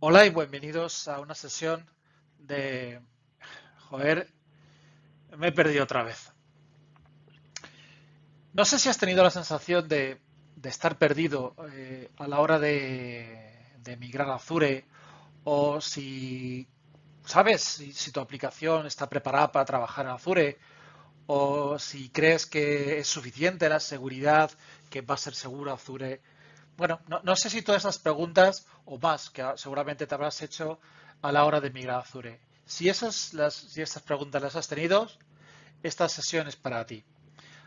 Hola y bienvenidos a una sesión de... Joder, me he perdido otra vez. No sé si has tenido la sensación de estar perdido a la hora de migrar a Azure o si, sabes, si tu aplicación está preparada para trabajar en Azure o si crees que es suficiente la seguridad, que va a ser seguro Azure. Bueno, no sé si todas esas preguntas o más que seguramente te habrás hecho a la hora de migrar a Azure. Si estas preguntas las has tenido, esta sesión es para ti.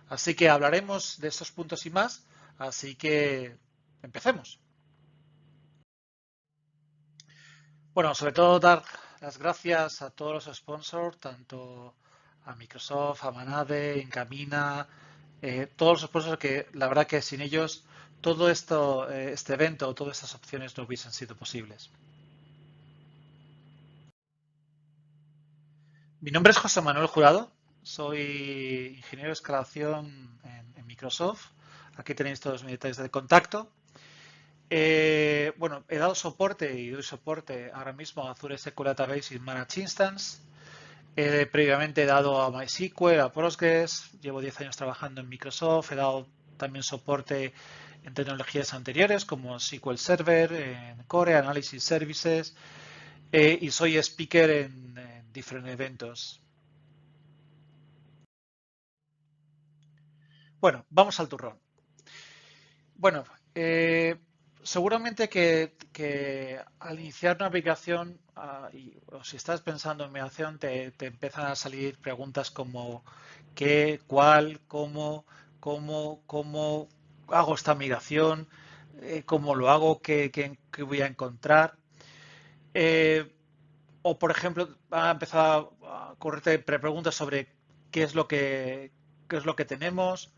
Así que hablaremos de estos puntos y más. Así que empecemos. Bueno, sobre todo dar las gracias a todos los sponsors, tanto a Microsoft, a Manade, Encamina, todos los sponsors que la verdad que sin ellos todo esto, este evento, todas estas opciones no hubiesen sido posibles. Mi nombre es José Manuel Jurado, soy ingeniero de escalación en Microsoft. Aquí tenéis todos mis detalles de contacto. Bueno, he dado soporte y doy soporte ahora mismo a Azure SQL Database y Managed Instance. Previamente he dado a MySQL, a Postgres, llevo 10 años trabajando en Microsoft, he dado también soporte en tecnologías anteriores como SQL Server, en Core, Analysis Services, y soy speaker en diferentes eventos. Bueno, vamos al turrón. Bueno, seguramente que al iniciar una aplicación, o si estás pensando en migración, te empiezan a salir preguntas como qué, cuál, cómo hago esta migración, cómo lo hago, qué voy a encontrar. Eh, o, por ejemplo, van a empezar a correrte preguntas sobre qué es qué es lo que tenemos,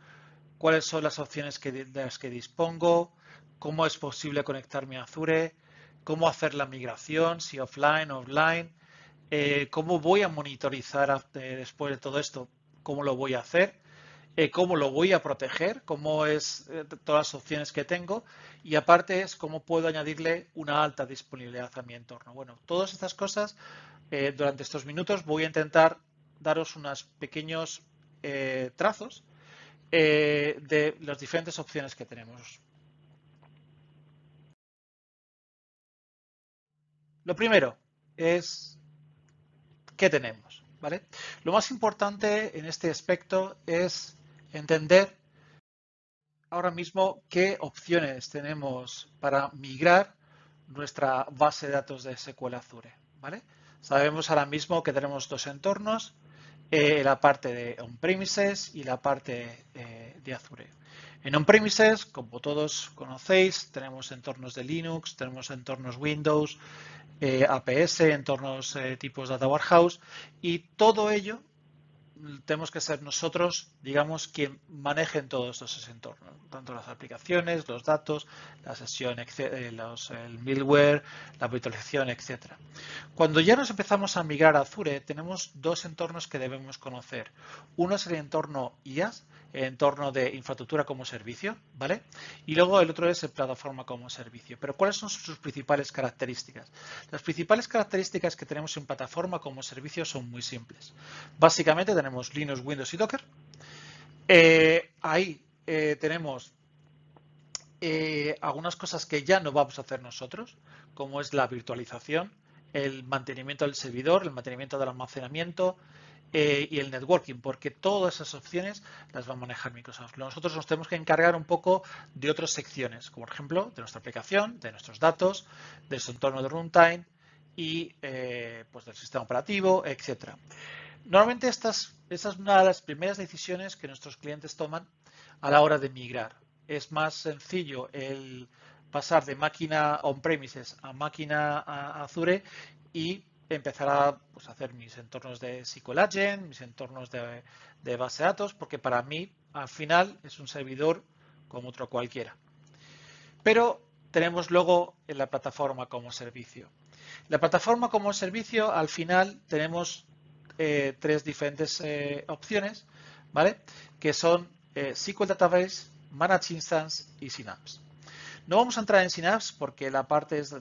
cuáles son las opciones de las que dispongo, cómo es posible conectarme a Azure, cómo hacer la migración, si offline o offline, cómo voy a monitorizar después de todo esto, cómo lo voy a hacer, cómo lo voy a proteger, cómo es todas las opciones que tengo y aparte es cómo puedo añadirle una alta disponibilidad a mi entorno. Bueno, todas estas cosas durante estos minutos voy a intentar daros unos pequeños trazos de las diferentes opciones que tenemos. Lo primero es qué tenemos, ¿vale? Lo más importante en este aspecto es entender ahora mismo qué opciones tenemos para migrar nuestra base de datos de SQL Azure, ¿vale? Sabemos ahora mismo que tenemos dos entornos, la parte de on-premises y la parte de Azure. En on-premises, como todos conocéis, tenemos entornos de Linux, tenemos entornos Windows, APS, entornos tipos Data Warehouse y todo ello tenemos que ser nosotros, digamos, quien manejen todos esos entornos, tanto las aplicaciones, los datos, la sesión, el middleware, la virtualización, etcétera. Cuando ya nos empezamos a migrar a Azure, tenemos dos entornos que debemos conocer. Uno es el entorno IaaS, el entorno de infraestructura como servicio, ¿vale? Y luego el otro es el plataforma como servicio. Pero ¿cuáles son sus principales características? Las principales características que tenemos en plataforma como servicio son muy simples. Básicamente tenemos Linux, Windows y Docker. Ahí tenemos algunas cosas que ya no vamos a hacer nosotros, como es la virtualización, el mantenimiento del servidor, el mantenimiento del almacenamiento y el networking, porque todas esas opciones las va a manejar Microsoft. Nosotros nos tenemos que encargar un poco de otras secciones, como por ejemplo de nuestra aplicación, de nuestros datos, de su entorno de runtime y pues del sistema operativo, etcétera. Normalmente esta es una de las primeras decisiones que nuestros clientes toman a la hora de migrar. Es más sencillo el pasar de máquina on-premises a máquina a Azure y empezar a pues, hacer mis entornos de SQL Agent, mis entornos de base de datos, porque para mí al final es un servidor como otro cualquiera. Pero tenemos luego en la plataforma como servicio. La plataforma como servicio, al final tenemos tres diferentes opciones, ¿vale? Que son SQL Database, Managed Instance y Synapse. No vamos a entrar en Synapse porque la parte es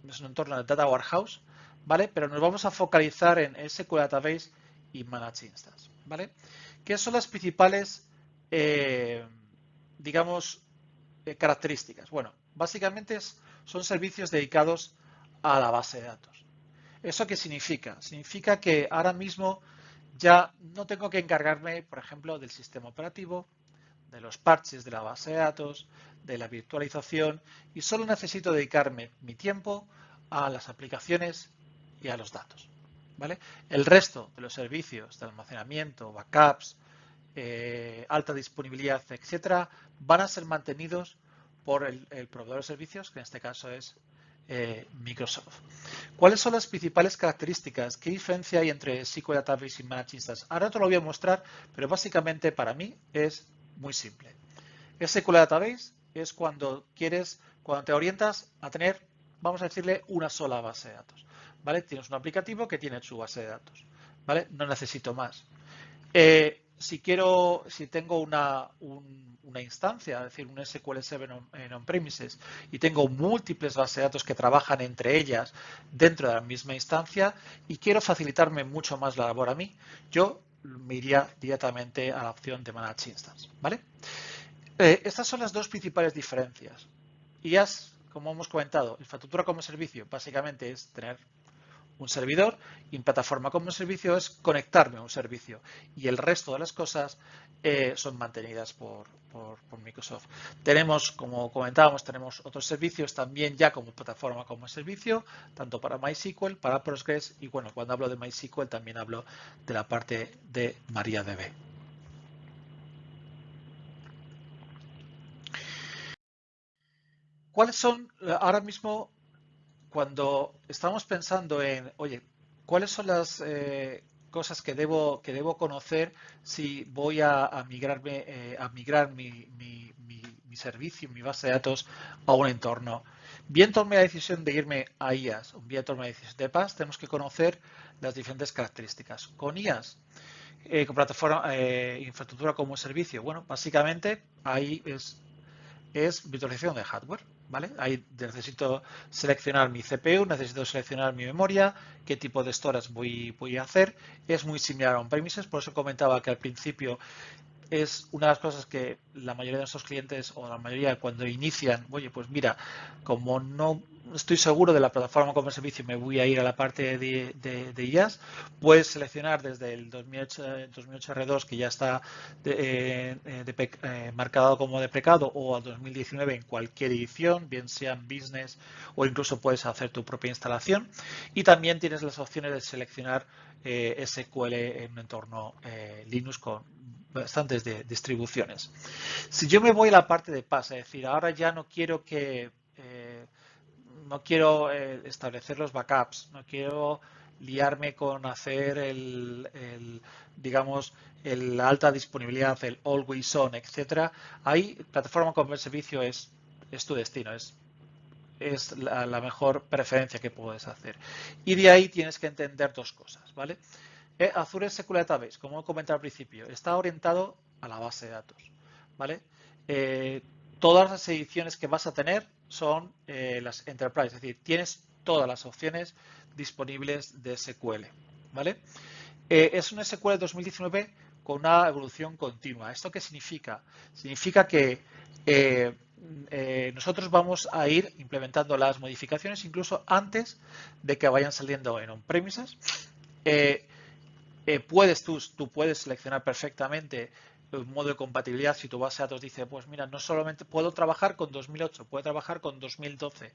es un entorno de Data Warehouse, ¿vale? Pero nos vamos a focalizar en SQL Database y Managed Instance, ¿vale? ¿Qué son las principales, digamos, características? Bueno, básicamente son servicios dedicados a la base de datos. ¿Eso qué significa? Significa que ahora mismo ya no tengo que encargarme, por ejemplo, del sistema operativo, de los parches de la base de datos, de la virtualización, y solo necesito dedicarme mi tiempo a las aplicaciones y a los datos, ¿vale? El resto de los servicios de almacenamiento, backups, alta disponibilidad, etcétera, van a ser mantenidos por el proveedor de servicios, que en este caso es Microsoft. ¿Cuáles son las principales características? ¿Qué diferencia hay entre SQL Database y Managed Instance? Ahora te lo voy a mostrar, pero básicamente para mí es muy simple. SQL Database es cuando te orientas a tener, vamos a decirle, una sola base de datos, ¿vale? Tienes un aplicativo que tiene su base de datos, ¿vale? No necesito más. Si tengo una instancia, es decir, un SQL Server en on-premises y tengo múltiples bases de datos que trabajan entre ellas dentro de la misma instancia y quiero facilitarme mucho más la labor a mí, yo me iría directamente a la opción de Managed Instance, ¿vale? Estas son las dos principales diferencias. IaaS, como hemos comentado, infraestructura como servicio, básicamente es tener un servidor, y en plataforma como servicio es conectarme a un servicio, y el resto de las cosas son mantenidas por Microsoft. Tenemos, como comentábamos, tenemos otros servicios también ya como plataforma como servicio, tanto para MySQL, para Postgres, y bueno, cuando hablo de MySQL también hablo de la parte de MariaDB. ¿Cuáles son ahora mismo, cuando estamos pensando en, oye, cuáles son las cosas que debo conocer si voy a migrar mi servicio, mi base de datos a un entorno? Bien tomé la decisión de irme a IaaS, o bien tomé la decisión de PaaS, tenemos que conocer las diferentes características. Con IaaS, con plataforma, infraestructura como servicio, bueno, básicamente ahí es virtualización de hardware, ¿vale? Ahí necesito seleccionar mi CPU, necesito seleccionar mi memoria, qué tipo de storage voy a hacer. Es muy similar a on-premises, por eso comentaba que al principio es una de las cosas que la mayoría de nuestros clientes o la mayoría cuando inician, oye, pues mira, como no estoy seguro de la plataforma como servicio y me voy a ir a la parte de IaaS, puedes seleccionar desde el 2008 R2 que ya está marcado como deprecado o al 2019 en cualquier edición, bien sea en business o incluso puedes hacer tu propia instalación, y también tienes las opciones de seleccionar SQL en un entorno Linux con bastantes distribuciones. Si yo me voy a la parte de PaaS, es decir, ahora ya no quiero establecer los backups, no quiero liarme con hacer digamos, la alta disponibilidad, el always on, etcétera. Ahí, plataforma como servicio es tu destino, es la mejor preferencia que puedes hacer. Y de ahí tienes que entender dos cosas, ¿vale? Azure SQL Database, como he comentado al principio, está orientado a la base de datos, ¿vale? Todas las ediciones que vas a tener son las Enterprise, es decir, tienes todas las opciones disponibles de SQL, ¿vale? Es un SQL 2019 con una evolución continua. ¿Esto qué significa? Significa que nosotros vamos a ir implementando las modificaciones incluso antes de que vayan saliendo en on-premises. Tú puedes seleccionar perfectamente un modo de compatibilidad si tu base de datos dice, pues mira, no solamente puedo trabajar con 2008, puedo trabajar con 2012.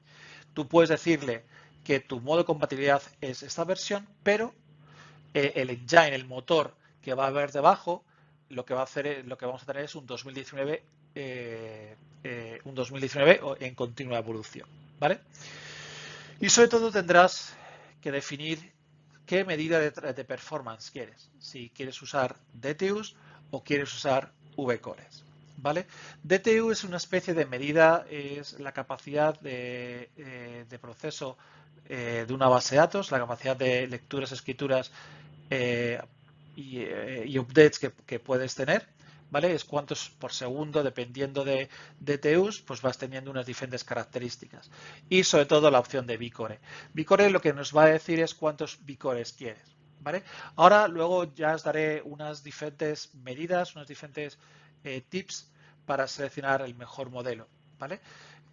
Tú puedes decirle que tu modo de compatibilidad es esta versión, pero el engine, el motor que va a haber debajo, lo que vamos a tener es un 2019, en continua evolución, ¿vale? Y sobre todo tendrás que definir qué medida de performance quieres. Si quieres usar DTUs o quieres usar vCores, ¿vale? DTU es una especie de medida, es la capacidad de proceso de una base de datos, la capacidad de lecturas, escrituras y updates que puedes tener, ¿vale? Es cuántos por segundo, dependiendo de DTUs, pues vas teniendo unas diferentes características. Y sobre todo la opción de Vcore. Vcore lo que nos va a decir es cuántos Vicores quieres, ¿vale? Ahora luego ya os daré unas diferentes medidas, unos diferentes tips para seleccionar el mejor modelo, ¿vale?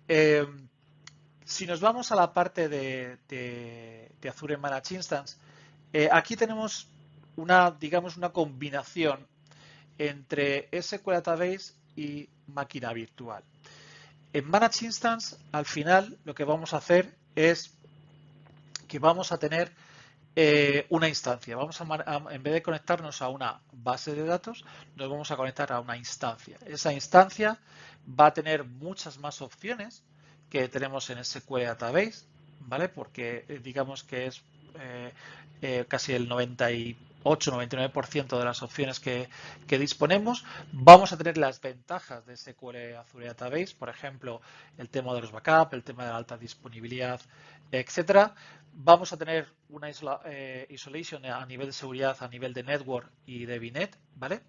Eh, si nos vamos a la parte de Azure Managed Instance, aquí tenemos digamos, una combinación entre SQL Database y máquina virtual. En Managed Instance, al final, lo que vamos a hacer es que vamos a tener una instancia. En vez de conectarnos a una base de datos, nos vamos a conectar a una instancia. Esa instancia va a tener muchas más opciones que tenemos en SQL Database, ¿vale? Porque digamos que es casi el 98-99% de las opciones que disponemos. Vamos a tener las ventajas de SQL Azure Database, por ejemplo, el tema de los backups, el tema de la alta disponibilidad, etcétera. Vamos a tener una isolation a nivel de seguridad, a nivel de network y de VNet, ¿vale?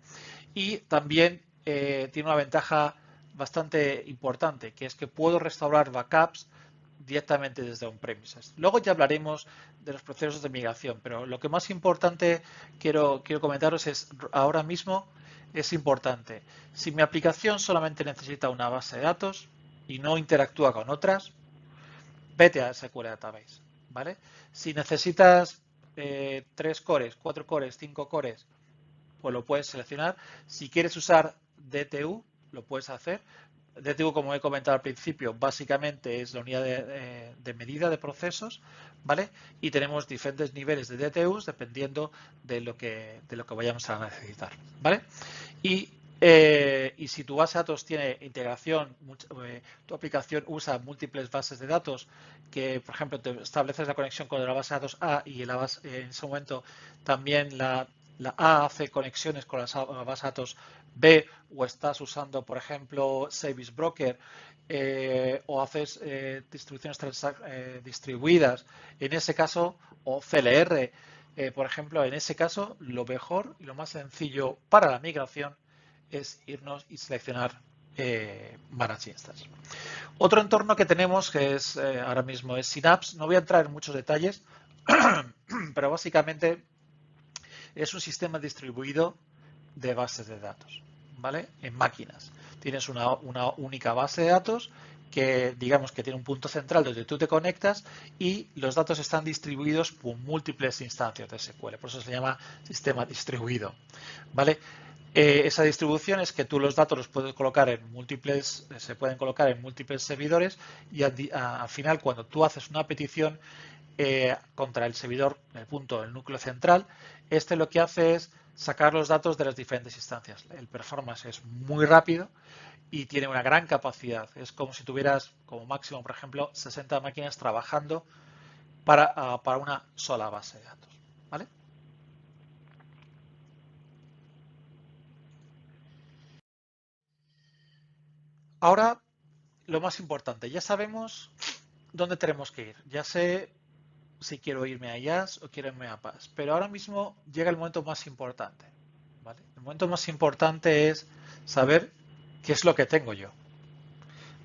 Y también tiene una ventaja bastante importante, que es que puedo restaurar backups directamente desde on-premises. Luego ya hablaremos de los procesos de migración, pero lo que más importante quiero comentaros es, ahora mismo es importante, si mi aplicación solamente necesita una base de datos y no interactúa con otras, vete a SQL Database, ¿vale? Si necesitas 3 cores, 4 cores, 5 cores, pues lo puedes seleccionar. Si quieres usar DTU, lo puedes hacer. DTU, como he comentado al principio, básicamente es la unidad de medida de procesos, ¿vale? Y tenemos diferentes niveles de DTUs dependiendo de lo que vayamos a necesitar, ¿vale? Y si tu base de datos tiene integración, tu aplicación usa múltiples bases de datos, que por ejemplo te estableces la conexión con la base de datos A y en ese momento también la A hace conexiones con la base de datos B, o estás usando, por ejemplo, Service Broker, o haces distribuciones distribuidas, en ese caso, o CLR, por ejemplo, en ese caso, lo mejor y lo más sencillo para la migración es irnos y seleccionar Managed Instance. Otro entorno que tenemos, que es ahora mismo, es Synapse. No voy a entrar en muchos detalles, pero básicamente es un sistema distribuido de bases de datos, ¿vale? En máquinas. Tienes una única base de datos que digamos que tiene un punto central donde tú te conectas y los datos están distribuidos por múltiples instancias de SQL. Por eso se llama sistema distribuido, ¿vale? Esa distribución es que tú los datos los puedes colocar en múltiples, se pueden colocar en múltiples servidores y al final cuando tú haces una petición contra el servidor, el punto, el núcleo central, este lo que hace es sacar los datos de las diferentes instancias. El performance es muy rápido y tiene una gran capacidad. Es como si tuvieras como máximo, por ejemplo, 60 máquinas trabajando para una sola base de datos, ¿vale? Ahora, lo más importante, ya sabemos dónde tenemos que ir. Ya sé si quiero irme a IaaS o quiero irme a PaaS, pero ahora mismo llega el momento más importante, ¿vale? El momento más importante es saber qué es lo que tengo yo,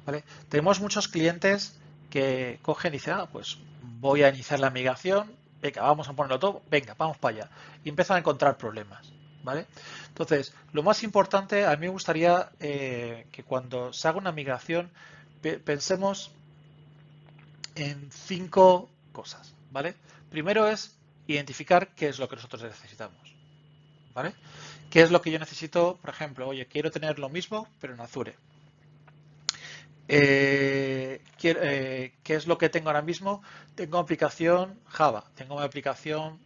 ¿vale? Tenemos muchos clientes que cogen y dicen, pues voy a iniciar la migración, venga, vamos a ponerlo todo, venga, vamos para allá. Y empiezan a encontrar problemas, ¿vale? Entonces, lo más importante, a mí me gustaría que cuando se haga una migración pensemos en 5 cosas, ¿vale? Primero es identificar qué es lo que nosotros necesitamos, ¿vale? ¿Qué es lo que yo necesito? Por ejemplo, oye, quiero tener lo mismo, pero en Azure. ¿Qué es lo que tengo ahora mismo? Tengo aplicación Java, tengo mi aplicación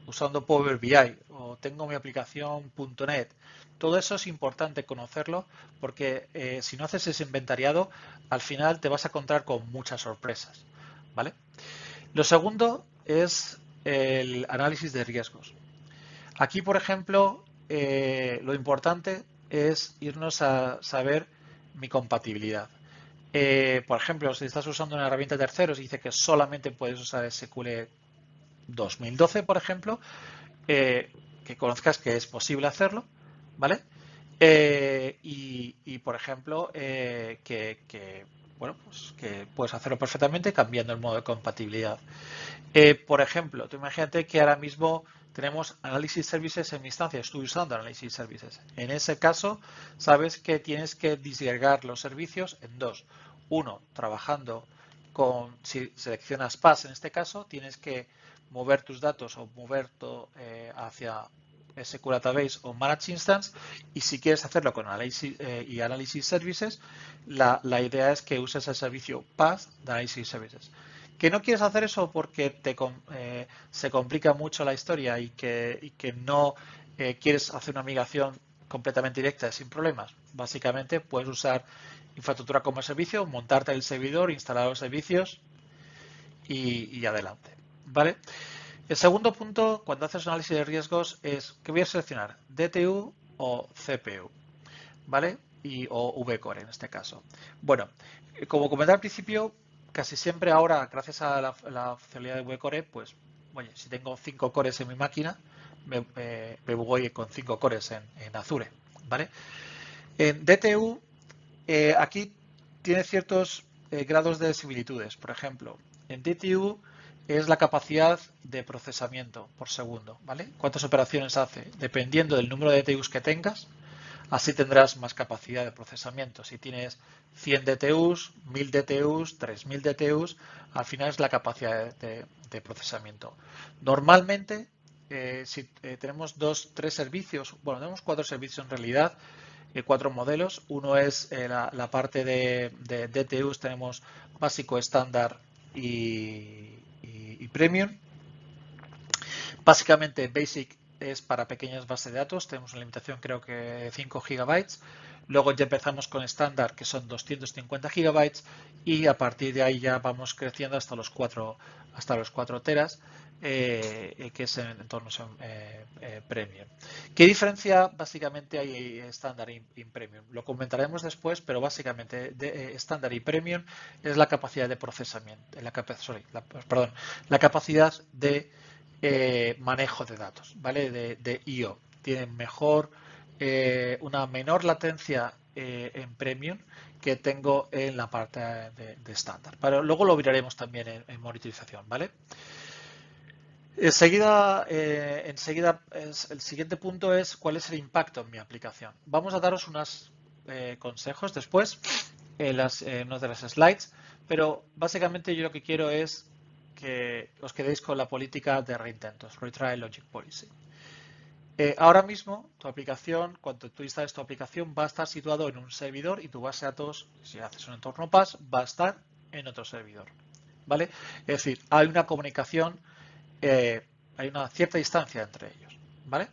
usando Power BI o tengo mi aplicación .NET. Todo eso es importante conocerlo porque si no haces ese inventariado, al final te vas a encontrar con muchas sorpresas, ¿vale? Lo segundo es el análisis de riesgos. Aquí, por ejemplo, lo importante es irnos a saber mi compatibilidad. Por ejemplo, si estás usando una herramienta de terceros y dice que solamente puedes usar SQL 2012, por ejemplo, que conozcas que es posible hacerlo, ¿vale? Y, por ejemplo, bueno, pues que puedes hacerlo perfectamente cambiando el modo de compatibilidad. Por ejemplo, tú imagínate que ahora mismo tenemos Analysis Services en mi instancia, estoy usando Analysis Services. En ese caso, sabes que tienes que disgregar los servicios en dos. Uno, trabajando si seleccionas PaaS en este caso, tienes que mover tus datos o mover todo hacia SQL Database o Managed Instance, y si quieres hacerlo con Analysis Services, la idea es que uses el servicio PaaS de Analysis Services. Que no quieres hacer eso porque se complica mucho la historia y que no quieres hacer una migración completamente directa sin problemas. Básicamente puedes usar infraestructura como servicio, montarte el servidor, instalar los servicios y adelante. ¿Vale? El segundo punto, cuando haces análisis de riesgos, es que voy a seleccionar DTU o CPU, ¿vale? O VCore en este caso. Bueno, como comenté al principio, casi siempre ahora, gracias a la facilidad de VCore, pues, oye, si tengo 5 cores en mi máquina, me voy con 5 cores en Azure, ¿vale? En DTU, aquí tiene ciertos grados de similitudes. Por ejemplo, en DTU es la capacidad de procesamiento por segundo, ¿vale? ¿Cuántas operaciones hace? Dependiendo del número de DTUs que tengas, así tendrás más capacidad de procesamiento. Si tienes 100 DTUs, 1000 DTUs, 3000 DTUs, al final es la capacidad de procesamiento. Normalmente, si tenemos 3 servicios, bueno, tenemos 4 servicios en realidad, 4 modelos. Uno es la parte de DTUs, tenemos básico, estándar y premium. Básicamente, Basic es para pequeñas bases de datos, tenemos una limitación creo que de 5 gigabytes. Luego ya empezamos con estándar, que son 250 gigabytes, y a partir de ahí ya vamos creciendo hasta los 4 teras, que es en entornos premium. ¿Qué diferencia básicamente hay estándar y premium? Lo comentaremos después, pero básicamente estándar y premium es la capacidad de procesamiento, la capacidad de manejo de datos, ¿vale? De I/O. Tienen una menor latencia en Premium que tengo en la parte de estándar. Pero luego lo miraremos también en monitorización, ¿vale? Enseguida, el siguiente punto es cuál es el impacto en mi aplicación. Vamos a daros unos consejos después en unas de las slides, pero básicamente yo lo que quiero es que os quedéis con la política de reintentos, Retry Logic Policy. Ahora mismo, tu aplicación, cuando tú instales tu aplicación, va a estar situado en un servidor y tu base de datos, si haces un entorno PaaS, va a estar en otro servidor. ¿Vale? Es decir, hay una comunicación, hay una cierta distancia entre ellos. ¿Vale?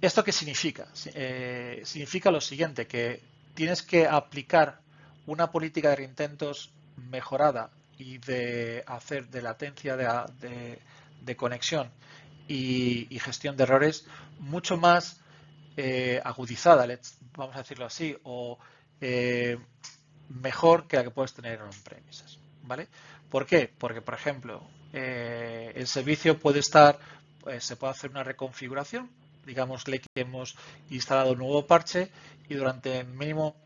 ¿Esto qué significa? Significa lo siguiente, que tienes que aplicar una política de reintentos mejorada y de hacer de latencia de conexión y gestión de errores mucho más agudizada, vamos a decirlo así, o mejor que la que puedes tener en on-premises. ¿Vale? ¿Por qué? Porque, por ejemplo, el servicio puede estar, se puede hacer una reconfiguración, digámosle que hemos instalado un nuevo parche y durante mínimo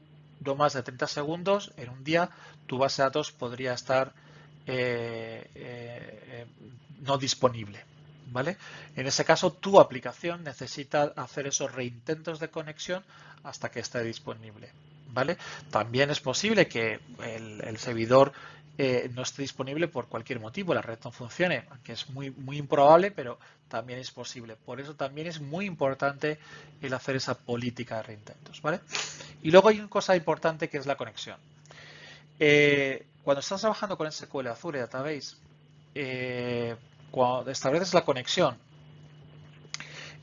no más de 30 segundos en un día tu base de datos podría estar no disponible. ¿Vale? En ese caso, tu aplicación necesita hacer esos reintentos de conexión hasta que esté disponible. ¿Vale? También es posible que el servidor no esté disponible por cualquier motivo, la red no funcione, aunque es muy, muy improbable, pero también es posible. Por eso también es muy importante el hacer esa política de reintentos. ¿Vale? Y luego hay una cosa importante que es la conexión. Cuando estás trabajando con SQL Azure Database, cuando estableces la conexión,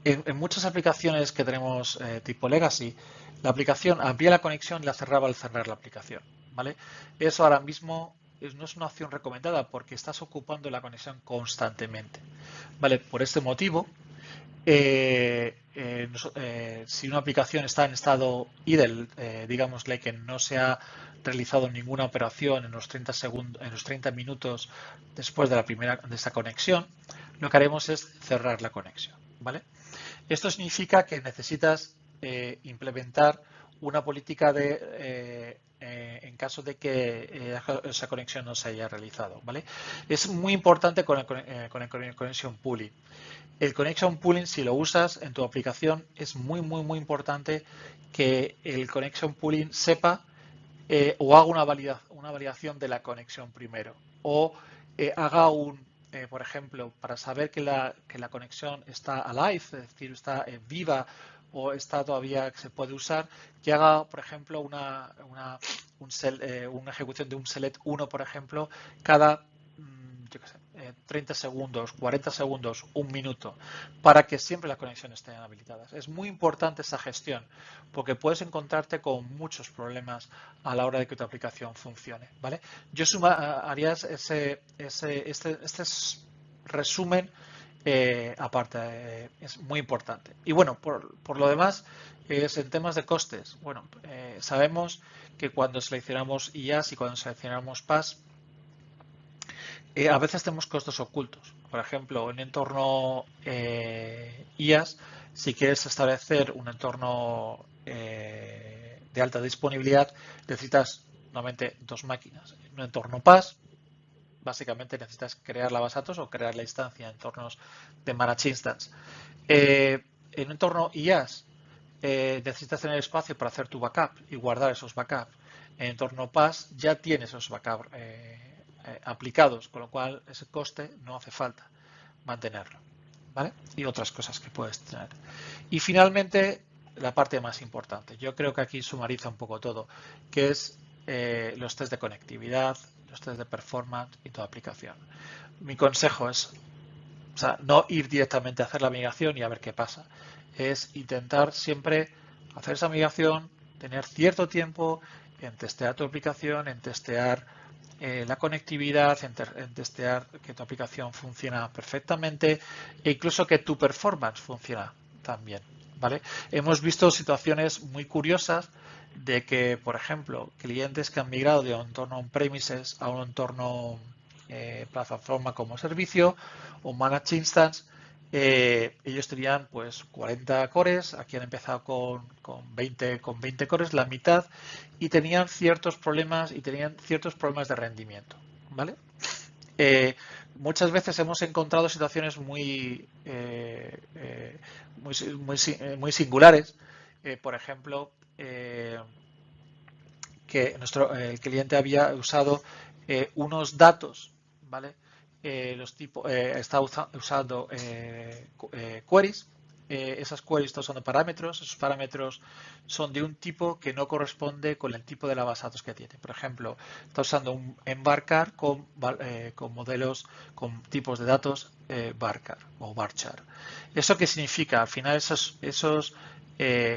en muchas aplicaciones que tenemos tipo Legacy, la aplicación abría la conexión y la cerraba al cerrar la aplicación. ¿Vale? Eso ahora mismo no es una opción recomendada porque estás ocupando la conexión constantemente. ¿Vale? Por este motivo, si una aplicación está en estado idle, digámosle que no se ha realizado ninguna operación en los 30 segundos, en los 30 minutos después de esta conexión, lo que haremos es cerrar la conexión. ¿Vale? Esto significa que necesitas implementar una política en caso de que esa conexión no se haya realizado, ¿vale? Es muy importante con el connection pooling. El connection pooling, si lo usas en tu aplicación, es muy importante que el connection pooling sepa o haga una validación de la conexión primero, o haga por ejemplo, para saber que la conexión está alive, es decir, está viva o está todavía que se puede usar, que haga, por ejemplo, una ejecución de un select 1, por ejemplo, cada yo qué sé, 30 segundos, 40 segundos, un minuto, para que siempre las conexiones estén habilitadas. Es muy importante esa gestión, porque puedes encontrarte con muchos problemas a la hora de que tu aplicación funcione, ¿vale? Yo haría este resumen aparte, es muy importante. Y bueno, por lo demás, es en temas de costes. Bueno, sabemos que cuando seleccionamos IaaS y cuando seleccionamos PaaS, a veces tenemos costos ocultos. Por ejemplo, en entorno IaaS, si quieres establecer un entorno de alta disponibilidad, necesitas normalmente 2 máquinas. En un entorno PaaS, básicamente necesitas crear la base de datos o crear la instancia en entornos de Managed Instance. En un entorno IaaS, necesitas tener espacio para hacer tu backup y guardar esos backups. En entorno PaaS ya tienes esos backups aplicados, con lo cual ese coste no hace falta mantenerlo, ¿vale? Y otras cosas que puedes tener. Y finalmente, la parte más importante. Yo creo que aquí sumariza un poco todo, que es los test de conectividad, los test de performance y tu aplicación. Mi consejo es, o sea, no ir directamente a hacer la migración y a ver qué pasa. Es intentar siempre hacer esa migración, tener cierto tiempo en testear tu aplicación, en testear la conectividad, en testear que tu aplicación funciona perfectamente e incluso que tu performance funciona también, ¿vale? Hemos visto situaciones muy curiosas de que, por ejemplo, clientes que han migrado de un entorno on-premises a un entorno plataforma como servicio o managed instance, ellos tenían pues 40 cores, aquí han empezado con 20 cores, la mitad, y tenían ciertos problemas de rendimiento, ¿vale? Muchas veces hemos encontrado situaciones muy singulares. Por ejemplo, que el cliente había usado unos datos, ¿vale? Está usando queries. Esas queries están usando parámetros. Esos parámetros son de un tipo que no corresponde con el tipo de la base de datos que tiene. Por ejemplo, está usando un embarcar con modelos, con tipos de datos varchar o varchar. ¿Eso qué significa? Al final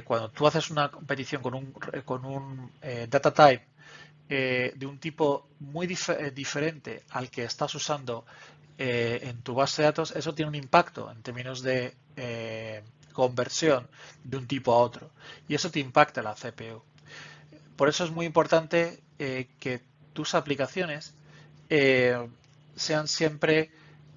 cuando tú haces una petición con un data type de un tipo muy diferente al que estás usando en tu base de datos, eso tiene un impacto en términos de conversión de un tipo a otro. Y eso te impacta la CPU. Por eso es muy importante que tus aplicaciones sean siempre,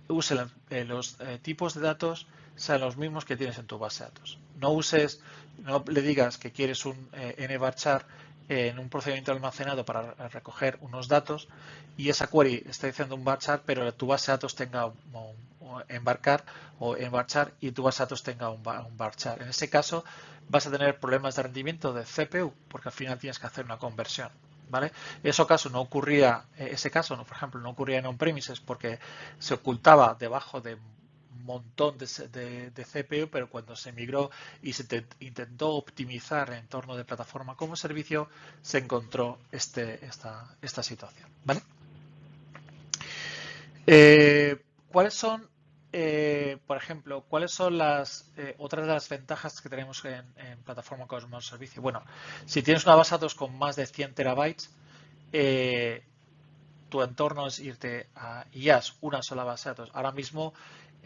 usen los tipos de datos sean los mismos que tienes en tu base de datos. No le digas que quieres un nvarchar en un procedimiento almacenado para recoger unos datos y esa query está diciendo un varchar, pero tu base de datos tenga un embarcar o envarchar y tu base de datos tenga un varchar. En ese caso vas a tener problemas de rendimiento de CPU porque al final tienes que hacer una conversión. ¿Vale? Ese caso no ocurría, por ejemplo, no ocurría en on-premises porque se ocultaba debajo de un montón de CPU, pero cuando se migró y se intentó optimizar en entorno de plataforma como servicio, se encontró esta situación. ¿Vale? ¿Cuáles son, por ejemplo, cuáles son las otras de las ventajas que tenemos en plataforma como servicio? Bueno, si tienes una base de datos con más de 100 terabytes, tu entorno es irte a IaaS, una sola base de datos. Ahora mismo,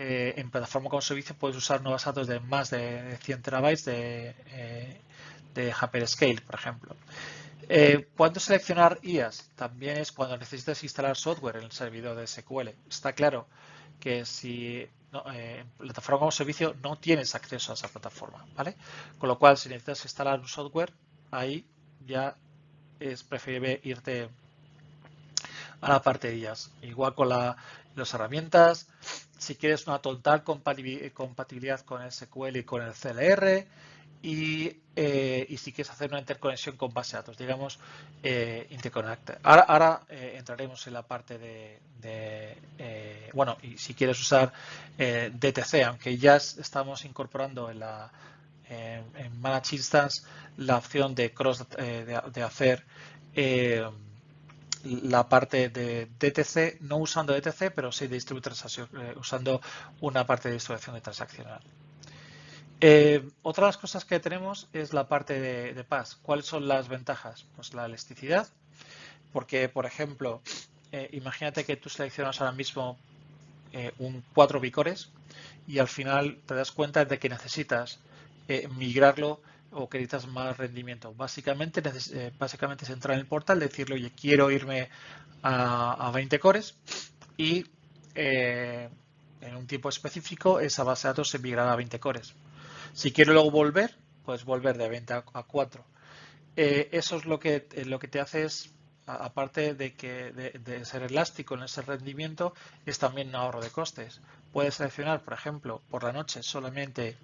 en plataforma como servicio, puedes usar una base de datos de más de 100 terabytes de Hyperscale, por ejemplo. ¿Cuándo seleccionar IaaS? También es cuando necesitas instalar software en el servidor de SQL. Está claro que si en plataforma como servicio no tienes acceso a esa plataforma, ¿vale? Con lo cual, si necesitas instalar un software, ahí ya es preferible irte a la parte de IaaS. Igual con las herramientas, si quieres una total compatibilidad con el SQL y con el CLR, y si quieres hacer una interconexión con base de datos, digamos, interconnect. Ahora entraremos en la parte bueno, y si quieres usar DTC, aunque ya estamos incorporando en Managed Instance la opción de cross, de hacer la parte de DTC, no usando DTC, pero sí de usando una parte de distribución de transaccional. Otra de las cosas que tenemos es la parte de PaaS. ¿Cuáles son las ventajas? Pues la elasticidad, porque, por ejemplo, imagínate que tú seleccionas ahora mismo un 4 bicores y al final te das cuenta de que necesitas migrarlo o que necesitas más rendimiento. Básicamente es entrar en el portal, decirle, oye, quiero irme a 20 cores y en un tiempo específico esa base de datos se migrará a 20 cores. Si quiero luego volver, pues volver de 20 a 4. Eso es lo que te hace es, aparte de ser elástico en ese rendimiento, es también un ahorro de costes. Puedes seleccionar, por ejemplo, por la noche solamente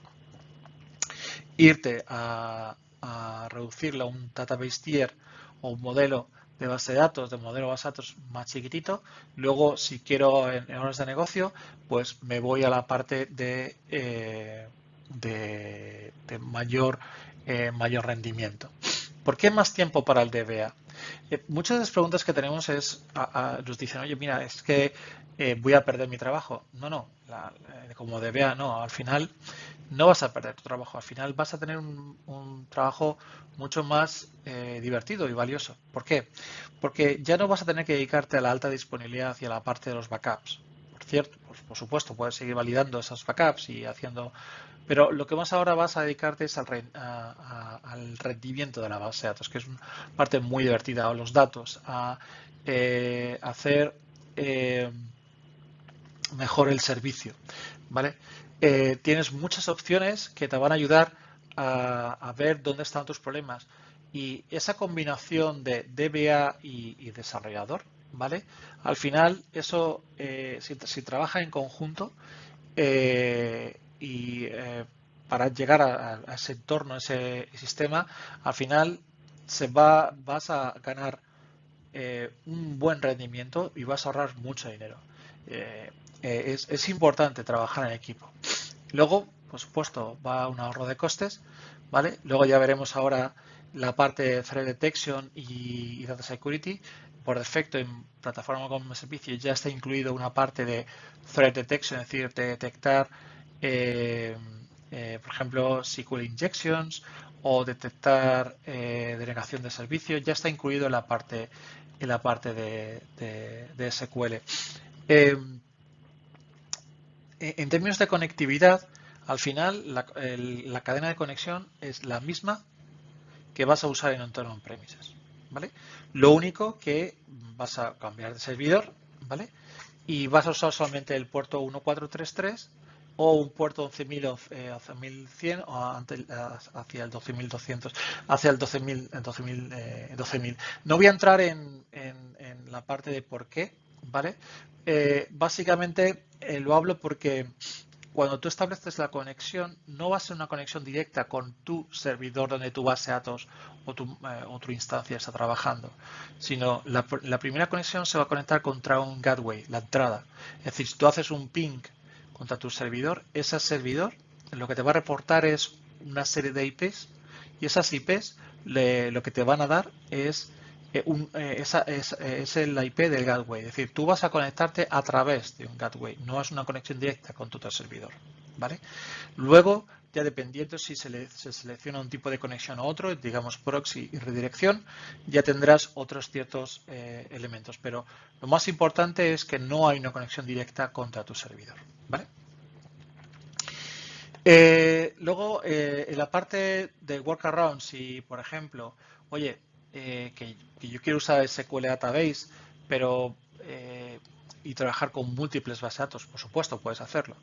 irte a reducirlo a un database tier o un modelo de base de datos, de modelo de base de datos más chiquitito. Luego, si quiero en horas de negocio, pues me voy a la parte de mayor rendimiento. ¿Por qué más tiempo para el DBA? Muchas de las preguntas que tenemos nos dicen, oye, mira, es que voy a perder mi trabajo. No, como DBA, no, al final no vas a perder tu trabajo, al final vas a tener un trabajo mucho más divertido y valioso. ¿Por qué? Porque ya no vas a tener que dedicarte a la alta disponibilidad y a la parte de los backups. Por cierto, pues, por supuesto, puedes seguir validando esos backups y haciendo... Pero lo que más ahora vas a dedicarte es al rendimiento de la base de datos, que es una parte muy divertida, a los datos, a hacer mejor el servicio, ¿vale? Tienes muchas opciones que te van a ayudar a ver dónde están tus problemas. Y esa combinación de DBA y desarrollador, ¿vale? Al final, eso, si trabaja en conjunto, para llegar a ese entorno, a ese sistema, al final vas a ganar un buen rendimiento y vas a ahorrar mucho dinero. Es importante trabajar en equipo. Luego, por supuesto, va un ahorro de costes, ¿vale? Luego ya veremos ahora la parte de Threat Detection y Data Security. Por defecto, en plataforma como servicio ya está incluido una parte de Threat Detection, es decir, de detectar, por ejemplo, SQL injections o detectar denegación de servicio. Ya está incluido en la parte de SQL. En términos de conectividad, al final la cadena de conexión es la misma que vas a usar en un entorno on-premises, ¿vale? Lo único que vas a cambiar de servidor, ¿vale? Y vas a usar solamente el puerto 1433 o un puerto 11.100 o hacia el 12.200, hacia el 12.000. No voy a entrar en la parte de por qué, ¿vale? Básicamente lo hablo porque cuando tú estableces la conexión, no va a ser una conexión directa con tu servidor donde tu base de datos o tu instancia está trabajando, sino la primera conexión se va a conectar contra un gateway, la entrada. Es decir, si tú haces un ping contra tu servidor, ese servidor lo que te va a reportar es una serie de IPs y esas IPs lo que te van a dar es es el IP del gateway, es decir, tú vas a conectarte a través de un gateway, no es una conexión directa con tu servidor, ¿vale? Luego, ya dependiendo si se selecciona un tipo de conexión o otro, digamos proxy y redirección, ya tendrás otros ciertos elementos, pero lo más importante es que no hay una conexión directa contra tu servidor, ¿vale? Luego, en la parte de workarounds, si por ejemplo, oye, que yo quiero usar SQL Database, pero y trabajar con múltiples bases de datos, por supuesto, puedes hacerlo.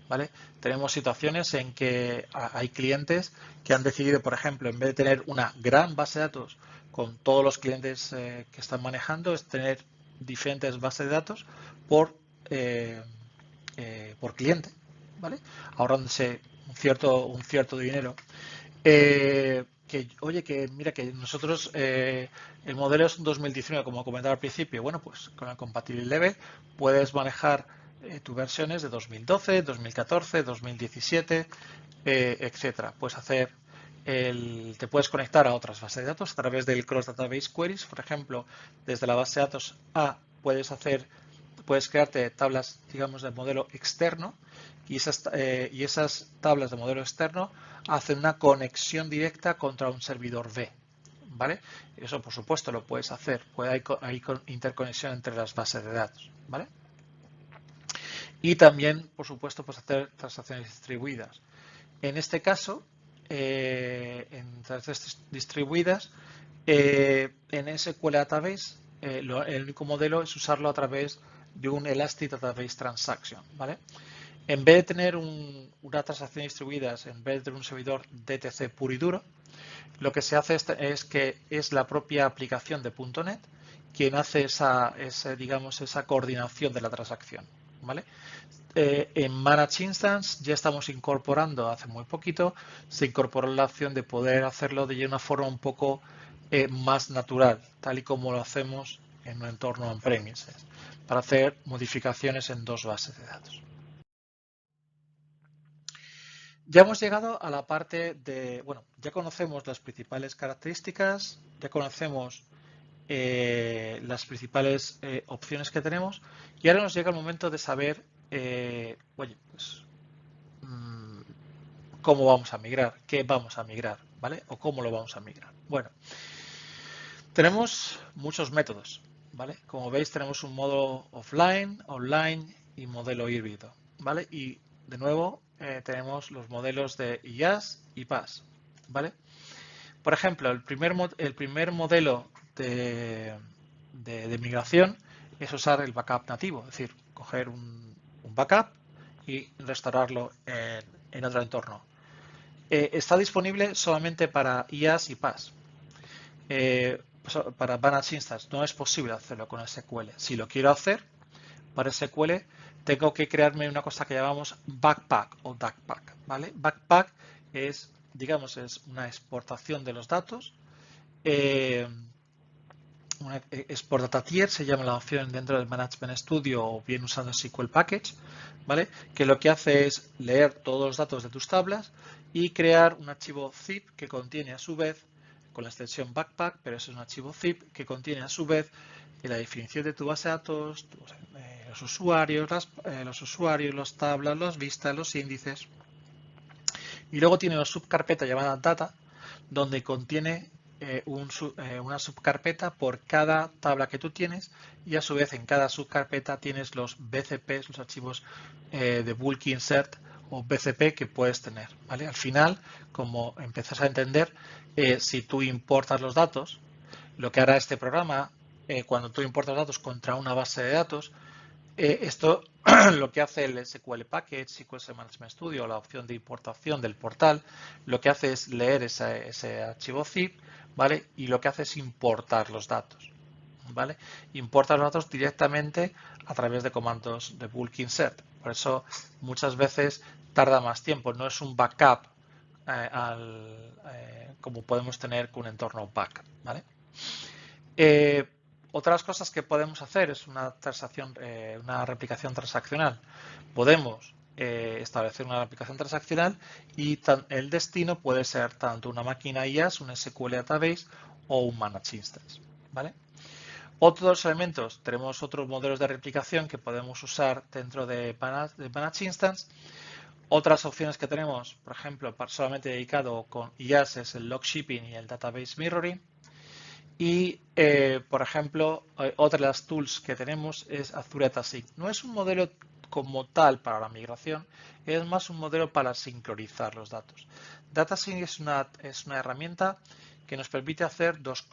¿vale? Tenemos situaciones en que hay clientes que han decidido, por ejemplo, en vez de tener una gran base de datos con todos los clientes que están manejando, es tener diferentes bases de datos por, eh, por cliente, ¿vale? Ahorrándose un cierto dinero. Oye, que mira que nosotros el modelo es un 2019, como comentaba al principio. Bueno, pues con el Compatibility Level puedes manejar tus versiones de 2012, 2014, 2017, etcétera. Puedes hacer te puedes conectar a otras bases de datos a través del Cross Database Queries, por ejemplo, desde la base de datos A puedes crearte tablas, digamos, de modelo externo y esas tablas de modelo externo hacen una conexión directa contra un servidor B, ¿vale? Eso, por supuesto, lo puedes hacer. Hay interconexión entre las bases de datos, ¿vale? Y también, por supuesto, puedes hacer transacciones distribuidas. En este caso, en transacciones distribuidas, en SQL Database, el único modelo es usarlo a través de un Elastic Database Transaction, ¿vale? En vez de tener una transacción distribuida, en vez de tener un servidor DTC puro y duro, lo que se hace es que es la propia aplicación de .NET quien hace digamos, esa coordinación de la transacción, ¿vale? En Manage Instance ya estamos incorporando, hace muy poquito, se incorporó la opción de poder hacerlo de una forma un poco más natural, tal y como lo hacemos en un entorno on-premises, para hacer modificaciones en dos bases de datos. Ya hemos llegado a la parte de, bueno, ya conocemos las principales características, ya conocemos las principales opciones que tenemos y ahora nos llega el momento de saber, oye, pues, cómo vamos a migrar, qué vamos a migrar, ¿vale? O cómo lo vamos a migrar. Bueno, tenemos muchos métodos, ¿vale? Como veis, tenemos un modo offline, online y modelo híbrido, ¿vale? Y de nuevo tenemos los modelos de IaaS y PaaS, ¿vale? Por ejemplo, el primer modelo de migración es usar el backup nativo, es decir, coger un backup y restaurarlo en otro entorno. Está disponible solamente para IaaS y PaaS. Para Managed Instance no es posible hacerlo con SQL. Si lo quiero hacer para SQL, tengo que crearme una cosa que llamamos Backpack o DACpack, ¿vale? Backpack es, digamos, es una exportación de los datos. Export Data Tier se llama la opción dentro del Management Studio o bien usando SQL Package, ¿vale? Que lo que hace es leer todos los datos de tus tablas y crear un archivo zip que contiene a su vez, con la extensión Backpack, pero es un archivo zip que contiene a su vez la definición de tu base de datos, los usuarios, las tablas, las vistas, los índices. Y luego tiene una subcarpeta llamada Data, donde contiene una subcarpeta por cada tabla que tú tienes y a su vez en cada subcarpeta tienes los BCPs, los archivos de bulk insert o BCP que puedes tener, ¿vale? Al final, como empiezas a entender, si tú importas los datos, lo que hará este programa, cuando tú importas datos contra una base de datos, esto lo que hace el SQL Package, SQL Management Studio, la opción de importación del portal, lo que hace es leer ese archivo zip, ¿vale? Y lo que hace es importar los datos, ¿vale? Importa los datos directamente a través de comandos de bulk insert. Por eso muchas veces tarda más tiempo. No es un backup como podemos tener con un entorno back, ¿vale? Otras cosas que podemos hacer es una replicación transaccional. Podemos establecer una replicación transaccional y el destino puede ser tanto una máquina IaaS, un SQL Database o un Managed Instance, ¿vale? Otros elementos, tenemos otros modelos de replicación que podemos usar dentro de Managed Instance. Otras opciones que tenemos, por ejemplo, solamente dedicado con IaaS es el log shipping y el database mirroring. Y, por ejemplo, otra de las tools que tenemos es Azure DataSync. No es un modelo como tal para la migración, es más un modelo para sincronizar los datos. DataSync es una herramienta que nos permite hacer dos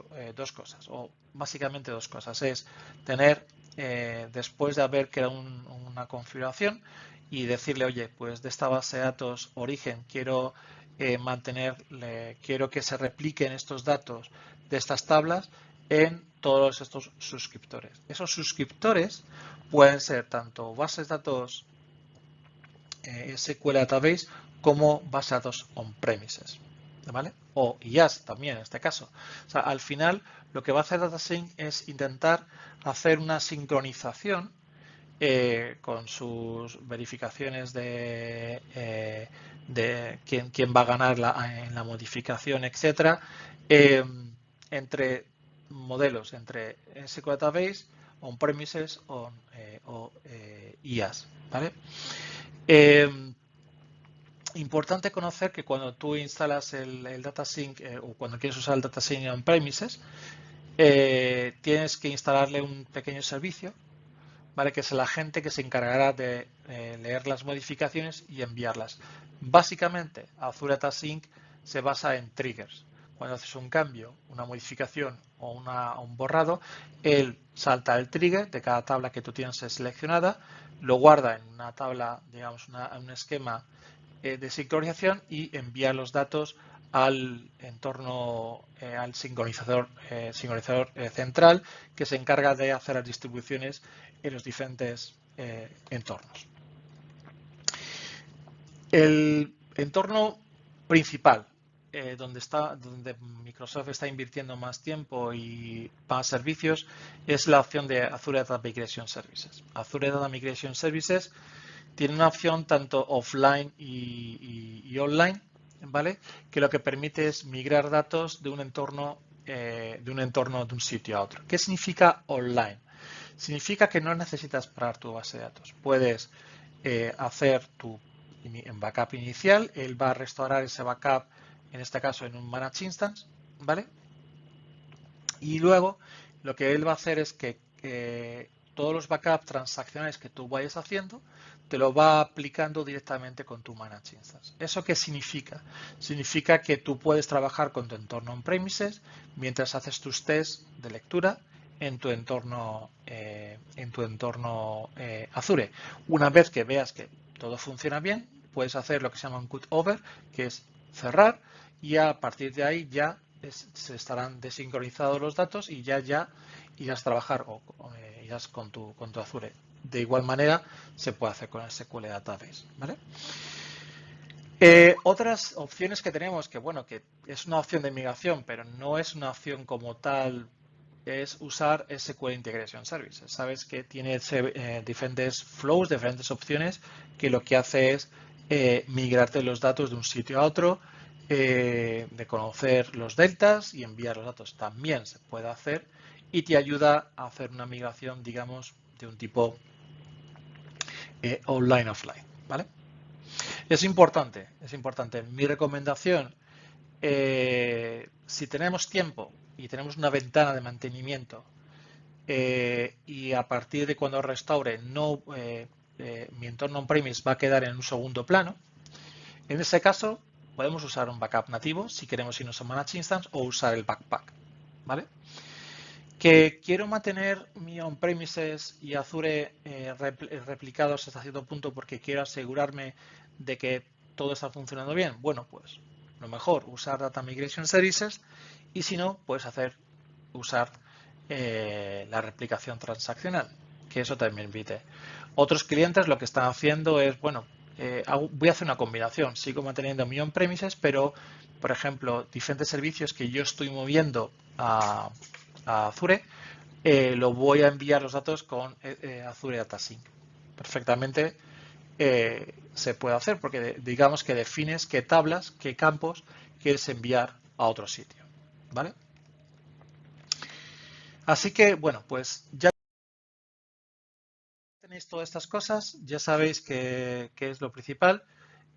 cosas, o básicamente dos cosas. Es tener después de haber creado una configuración y decirle, oye, pues de esta base de datos origen quiero quiero que se repliquen estos datos de estas tablas en todos estos suscriptores. Esos suscriptores pueden ser tanto bases de datos SQL Database como bases de datos on-premises, ¿vale? O IaaS también en este caso. O sea, al final lo que va a hacer DataSync es intentar hacer una sincronización con sus verificaciones de quién va a ganar en la modificación, etcétera, entre modelos, entre SQL Database, on-premises o IaaS, ¿vale? Importante conocer que cuando tú instalas el DataSync o cuando quieres usar el DataSync on-premises, tienes que instalarle un pequeño servicio, ¿vale? Que es el agente que se encargará de leer las modificaciones y enviarlas. Básicamente, Azure Data Sync se basa en triggers. Cuando haces un cambio, una modificación o un borrado, él salta el trigger de cada tabla que tú tienes seleccionada, lo guarda en una tabla, digamos, un esquema de sincronización y envía los datos al entorno, al sincronizador central que se encarga de hacer las distribuciones en los diferentes entornos. El entorno principal donde Microsoft está invirtiendo más tiempo y más servicios es la opción de Azure Data Migration Services. Azure Data Migration Services tiene una opción tanto offline y online, ¿vale? Que lo que permite es migrar datos de un entorno de un sitio a otro. ¿Qué significa online? Significa que no necesitas parar tu base de datos. Puedes hacer tu backup inicial, él va a restaurar ese backup, en este caso en un Managed Instance, ¿vale? Y luego lo que él va a hacer es que todos los backups transaccionales que tú vayas haciendo te lo va aplicando directamente con tu Managed Instance. ¿Eso qué significa? Significa que tú puedes trabajar con tu entorno on-premises mientras haces tus tests de lectura en tu entorno Azure. Una vez que veas que todo funciona bien, puedes hacer lo que se llama un cut over, que es cerrar, y a partir de ahí ya se estarán desincronizados los datos y ya irás a trabajar o irás con tu Azure. De igual manera se puede hacer con el SQL Database, ¿vale? Otras opciones que tenemos, que bueno, que es una opción de migración, pero no es una opción como tal, es usar SQL Integration Services. Sabes que tiene diferentes flows, diferentes opciones, que lo que hace es migrarte los datos de un sitio a otro, de conocer los deltas y enviar los datos. También se puede hacer y te ayuda a hacer una migración, digamos, de un tipo online-offline, ¿vale? Es importante. Mi recomendación, si tenemos tiempo y tenemos una ventana de mantenimiento y a partir de cuando restaure mi entorno on-premise va a quedar en un segundo plano, en ese caso podemos usar un backup nativo si queremos irnos a Managed Instance o usar el Backpack, ¿vale? Que quiero mantener mi on-premises y Azure replicados hasta cierto punto porque quiero asegurarme de que todo está funcionando bien. Bueno, pues lo mejor, usar Data Migration Services y si no, puedes usar la replicación transaccional, que eso también permite. Otros clientes lo que están haciendo es, bueno, voy a hacer una combinación, sigo manteniendo mi on-premises, pero, por ejemplo, diferentes servicios que yo estoy moviendo a Azure, lo voy a enviar los datos con Azure Data Sync. Perfectamente se puede hacer porque digamos que defines qué tablas, qué campos quieres enviar a otro sitio, ¿vale? Así que, bueno, pues ya tenéis todas estas cosas, ya sabéis qué es lo principal.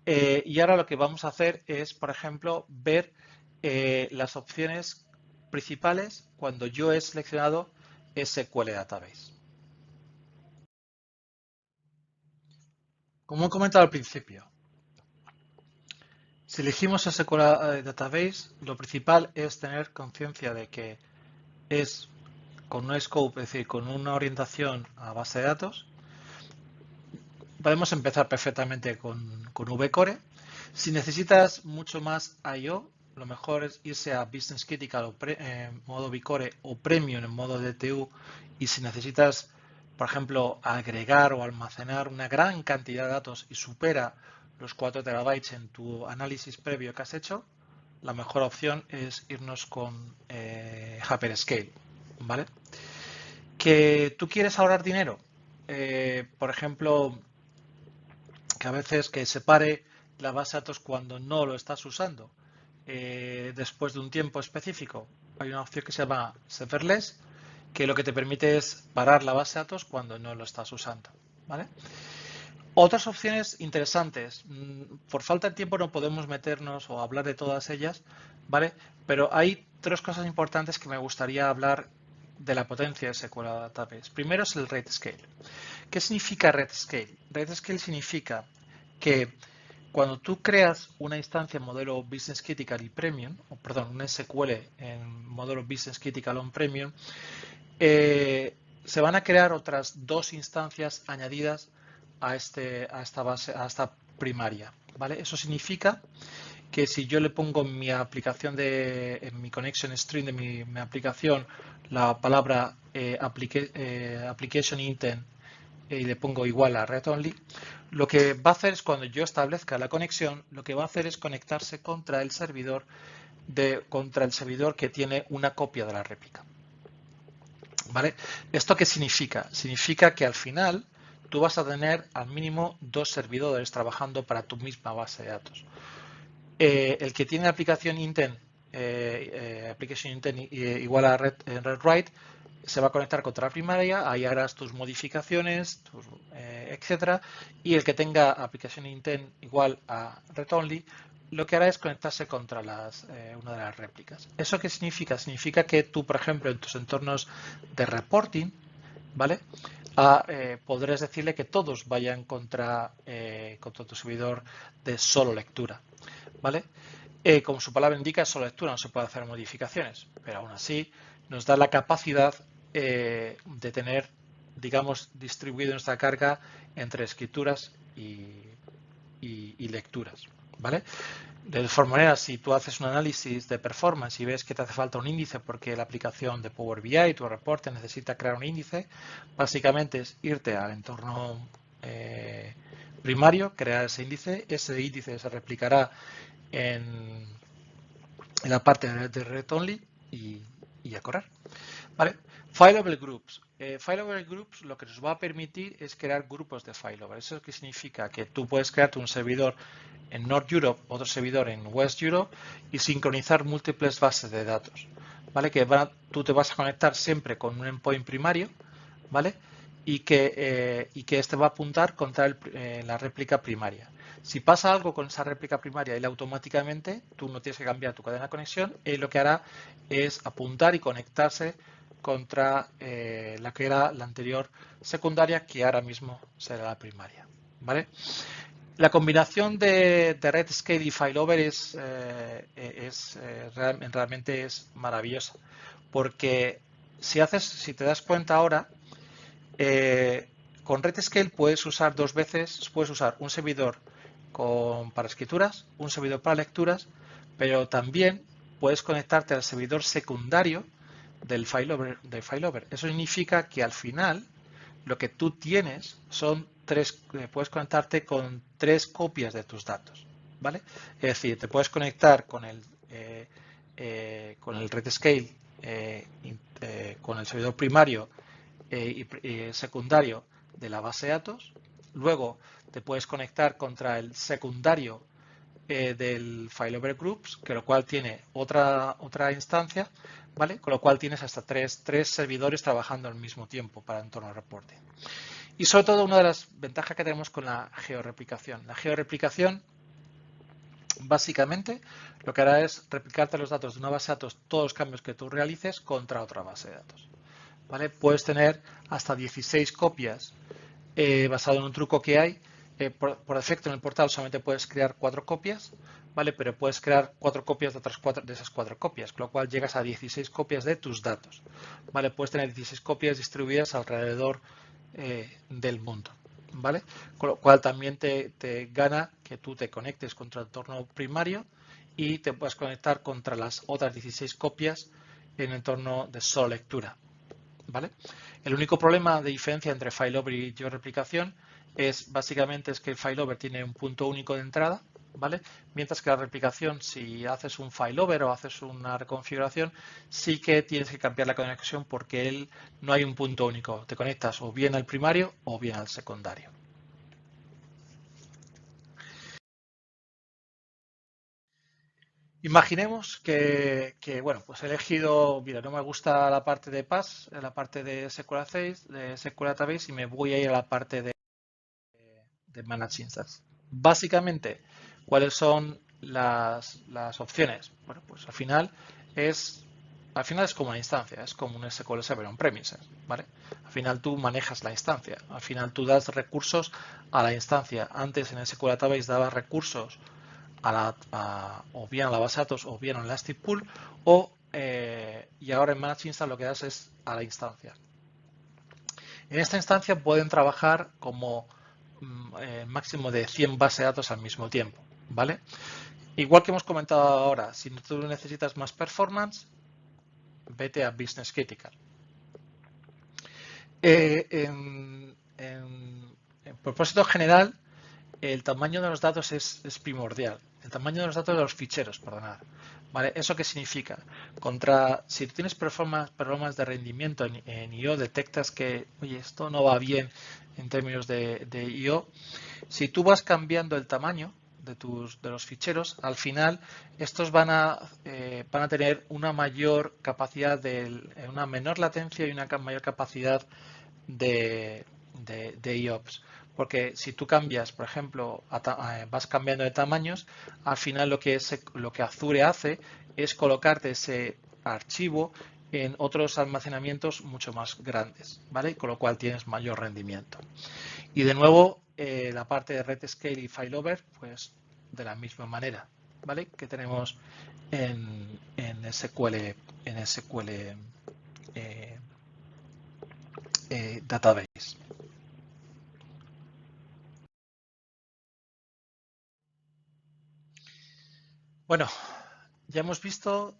Y ahora lo que vamos a hacer es, por ejemplo, ver las opciones principales cuando yo he seleccionado SQL Database. Como he comentado al principio, si elegimos SQL Database, lo principal es tener conciencia de que es con un scope, es decir, con una orientación a base de datos, podemos empezar perfectamente con VCore. Si necesitas mucho más I/O, lo mejor es irse a Business Critical o en modo VCore o Premium en modo DTU. Y si necesitas, por ejemplo, agregar o almacenar una gran cantidad de datos y supera los 4 terabytes en tu análisis previo que has hecho, la mejor opción es irnos con Hyperscale, ¿vale? ¿Que tú quieres ahorrar dinero? Por ejemplo, que a veces que separe la base de datos cuando no lo estás usando. Después de un tiempo específico, hay una opción que se llama Serverless, que lo que te permite es parar la base de datos cuando no lo estás usando, ¿vale? Otras opciones interesantes. Por falta de tiempo no podemos meternos o hablar de todas ellas, ¿vale? Pero hay 3 cosas importantes que me gustaría hablar de la potencia de SQL Database. Primero es el Rate Scale. ¿Qué significa Rate Scale? Rate Scale significa que cuando tú creas una instancia en modelo Business Critical y Premium, o perdón, un SQL en modelo Business Critical on Premium, se van a crear otras 2 instancias añadidas a esta base, a esta primaria, ¿vale? Eso significa que si yo le pongo en mi aplicación en mi connection string de mi aplicación la palabra application intent y le pongo igual a read only, lo que va a hacer es cuando yo establezca la conexión, lo que va a hacer es conectarse contra el servidor que tiene una copia de la réplica. ¿Vale? ¿Esto qué significa? Significa que al final tú vas a tener al mínimo 2 servidores trabajando para tu misma base de datos. El que tiene aplicación intent, igual a read write, se va a conectar contra la primaria, ahí harás tus modificaciones, etcétera, y el que tenga aplicación intent igual a read only, lo que hará es conectarse contra una de las réplicas. ¿Eso qué significa? Significa que tú, por ejemplo, en tus entornos de reporting, ¿vale? Podrás decirle que todos vayan contra tu servidor de solo lectura, ¿vale? Como su palabra indica, es solo lectura, no se puede hacer modificaciones, pero aún así nos da la capacidad de tener, digamos, distribuido nuestra carga entre escrituras y lecturas, ¿vale? De forma manera, si tú haces un análisis de performance y ves que te hace falta un índice porque la aplicación de Power BI, tu reporte, necesita crear un índice, básicamente es irte al entorno primario, crear ese índice se replicará en la parte de read only y a correr. ¿Vale? Failover Groups. Failover Groups lo que nos va a permitir es crear grupos de failover. ¿Eso qué significa? Que tú puedes crearte un servidor en North Europe, otro servidor en West Europe y sincronizar múltiples bases de datos. ¿Vale? Que tú te vas a conectar siempre con un endpoint primario, ¿vale? Y que este va a apuntar contra la réplica primaria. Si pasa algo con esa réplica primaria, él automáticamente, tú no tienes que cambiar tu cadena de conexión, él lo que hará es apuntar y conectarse contra la que era la anterior secundaria, que ahora mismo será la primaria, ¿vale? La combinación de Redscale y Failover realmente es maravillosa, porque si te das cuenta ahora, con Redscale puedes usar 2 veces, puedes usar un servidor para escrituras, un servidor para lecturas, pero también puedes conectarte al servidor secundario del failover. Eso significa que al final lo que tú tienes son puedes conectarte con 3 copias de tus datos, ¿vale? Es decir, te puedes conectar con el Redscale, con el servidor primario y secundario de la base de datos. Luego te puedes conectar contra el secundario del Failover Groups, que lo cual tiene otra instancia, ¿vale? Con lo cual tienes hasta tres servidores trabajando al mismo tiempo para entorno de reporte. Y sobre todo una de las ventajas que tenemos con la georreplicación. La georreplicación básicamente lo que hará es replicarte los datos de una base de datos, todos los cambios que tú realices contra otra base de datos. ¿Vale? Puedes tener hasta 16 copias basado en un truco que hay, por defecto en el portal solamente puedes crear 4 copias, ¿vale? Pero puedes crear 4 copias de otras 4 de esas 4 copias, con lo cual llegas a 16 copias de tus datos, ¿vale? Puedes tener 16 copias distribuidas alrededor del mundo, ¿vale? Con lo cual también te gana que tú te conectes contra el entorno primario y te puedas conectar contra las otras 16 copias en entorno de solo lectura, ¿vale? El único problema de diferencia entre failover y georreplicación es básicamente que el failover tiene un punto único de entrada, ¿vale? Mientras que la replicación, si haces un failover o haces una reconfiguración, sí que tienes que cambiar la conexión porque no hay un punto único. Te conectas o bien al primario o bien al secundario. Imaginemos que, bueno, pues he elegido, mira, no me gusta la parte de PAS, la parte de SQL Database y me voy a ir a la parte de Manage Instance. Básicamente, ¿cuáles son las opciones? Bueno, pues al final es como una instancia, es como un SQL Server on-premises, ¿vale? Al final tú manejas la instancia, al final tú das recursos a la instancia. Antes en SQL Database dabas recursos o bien a la base de datos o bien a Elastic Pool y ahora en Manage Instance lo que das es a la instancia. En esta instancia pueden trabajar como máximo de 100 bases de datos al mismo tiempo, ¿vale? Igual que hemos comentado ahora, si tú necesitas más performance, vete a Business Critical. En propósito general, el tamaño de los datos es primordial. El tamaño de los datos de los ficheros, perdonad. ¿Vale? ¿Eso qué significa? Si tú tienes problemas de rendimiento en I/O, detectas que, oye, esto no va bien en términos de I/O, si tú vas cambiando el tamaño de los ficheros, al final estos van a tener una mayor capacidad, una menor latencia y una mayor capacidad de IOPS. Porque si tú cambias, por ejemplo, vas cambiando de tamaños, al final lo que Azure hace es colocarte ese archivo en otros almacenamientos mucho más grandes, ¿vale? Con lo cual tienes mayor rendimiento. Y de nuevo, la parte de Redscale y Failover, pues de la misma manera, ¿vale? Que tenemos en SQL Database. Bueno, ya hemos visto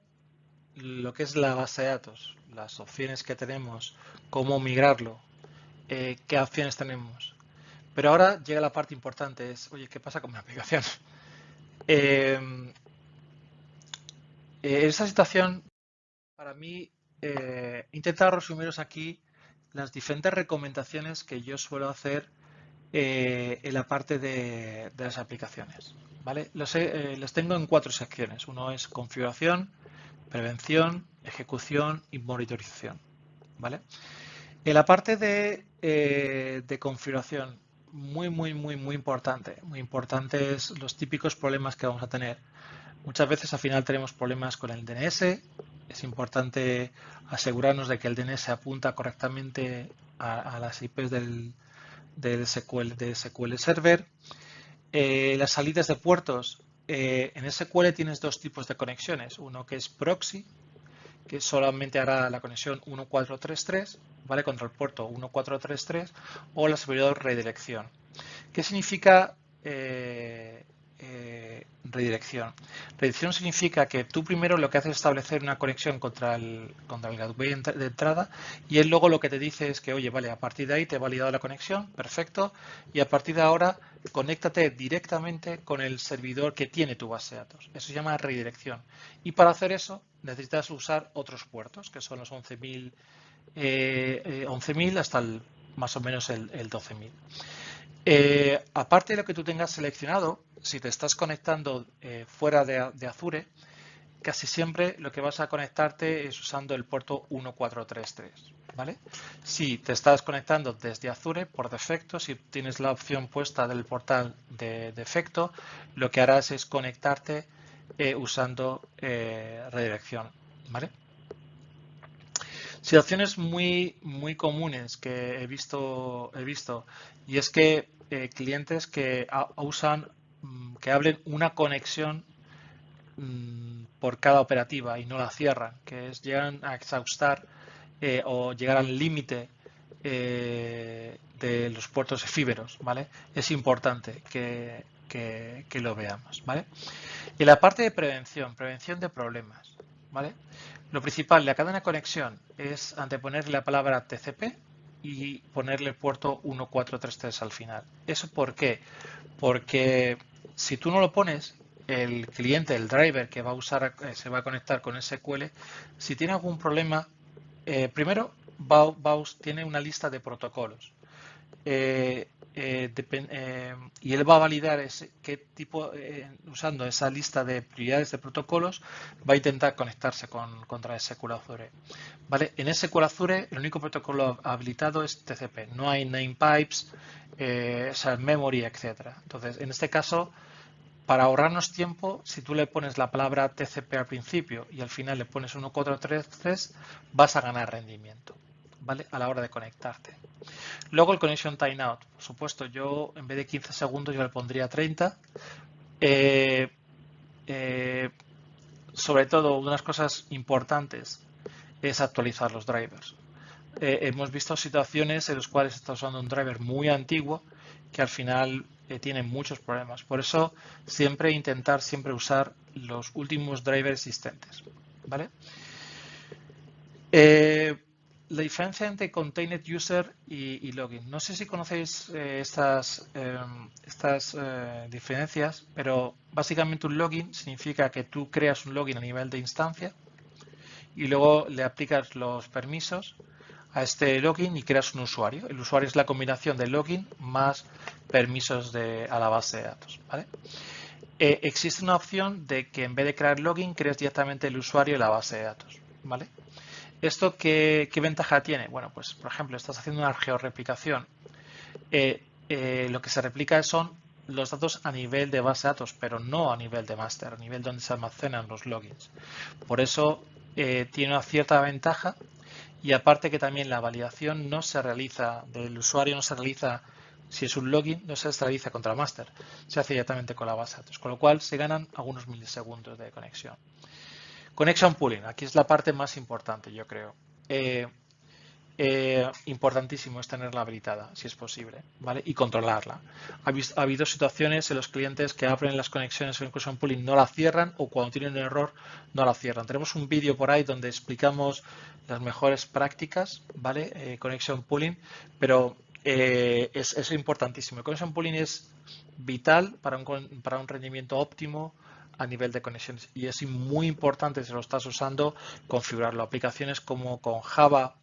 lo que es la base de datos, las opciones que tenemos, cómo migrarlo, qué opciones tenemos. Pero ahora llega la parte importante, oye, ¿qué pasa con mi aplicación? En esta situación, para mí, he intentado resumiros aquí las diferentes recomendaciones que yo suelo hacer en la parte de las aplicaciones. ¿Vale? Los tengo en 4 secciones. Uno es configuración, prevención, ejecución y monitorización. ¿Vale? En la parte de configuración, muy importante. Muy importantes los típicos problemas que vamos a tener. Muchas veces al final tenemos problemas con el DNS. Es importante asegurarnos de que el DNS apunta correctamente a las IPs del SQL Server. Las salidas de puertos. En SQL tienes 2 tipos de conexiones. Uno que es proxy, que solamente hará la conexión 1433, ¿vale? Contra el puerto 1433, o la servidor redirección. ¿Qué significa redirección? Redirección significa que tú primero lo que haces es establecer una conexión contra el gateway de entrada y él luego lo que te dice es que, oye, vale, a partir de ahí te he validado la conexión, perfecto, y a partir de ahora conéctate directamente con el servidor que tiene tu base de datos. Eso se llama redirección. Y para hacer eso necesitas usar otros puertos, que son los 11.000 hasta más o menos el 12.000. Aparte de lo que tú tengas seleccionado, si te estás conectando fuera de Azure, casi siempre lo que vas a conectarte es usando el puerto 1433, ¿vale? Si te estás conectando desde Azure, por defecto, si tienes la opción puesta del portal de defecto, lo que harás es conectarte usando redirección, ¿vale? Situaciones muy comunes que he visto, y es que clientes que usan, que abren una conexión por cada operativa y no la cierran, que es llegan a exhaustar o llegar al límite de los puertos efímeros, ¿vale? Es importante que lo veamos, ¿vale? Y la parte de prevención de problemas, ¿vale? Lo principal de la cadena de conexión es anteponerle la palabra TCP y ponerle el puerto 1433 al final. ¿Eso por qué? Porque si tú no lo pones, el cliente, el driver que va a usar, se va a conectar con SQL, si tiene algún problema, primero tiene una lista de protocolos. Y él va a validar qué tipo, usando esa lista de prioridades de protocolos, va a intentar conectarse contra SQL Azure. ¿Vale? En SQL Azure el único protocolo habilitado es TCP, no hay namepipes, memory, etcétera. Entonces, en este caso, para ahorrarnos tiempo, si tú le pones la palabra TCP al principio y al final le pones 1433, vas a ganar rendimiento, ¿vale? A la hora de conectarte. Luego el Connection Timeout. Por supuesto, yo en vez de 15 segundos yo le pondría 30. Eh, eh, sobre todo, una de las cosas importantes es actualizar los drivers. Hemos visto situaciones en las cuales está usando un driver muy antiguo que al final tiene muchos problemas. Por eso, intentar usar los últimos drivers existentes, ¿vale? La diferencia entre Contained User y Login. No sé si conocéis estas diferencias, pero básicamente un login significa que tú creas un login a nivel de instancia y luego le aplicas los permisos a este login y creas un usuario. El usuario es la combinación de login más permisos a la base de datos, ¿vale? Existe una opción de que en vez de crear login, crees directamente el usuario y la base de datos, ¿vale? ¿Esto qué ventaja tiene? Bueno, pues por ejemplo, estás haciendo una georreplicación. Lo que se replica son los datos a nivel de base de datos, pero no a nivel de master, a nivel donde se almacenan los logins. Por eso tiene una cierta ventaja, y aparte que también la validación no se realiza del usuario, no se realiza, si es un login, no se realiza contra el master, se hace directamente con la base de datos, con lo cual se ganan algunos milisegundos de conexión. Connection pooling, aquí es la parte más importante, yo creo. Importantísimo es tenerla habilitada, si es posible, ¿vale? Y controlarla. Ha habido situaciones en los clientes que abren las conexiones en Connection pooling, no la cierran, o cuando tienen un error no la cierran. Tenemos un vídeo por ahí donde explicamos las mejores prácticas, ¿vale? Connection pooling, pero es importantísimo. El Connection pooling es vital para un rendimiento óptimo a nivel de conexiones, y es muy importante, si lo estás usando, configurarlo. Aplicaciones como con Java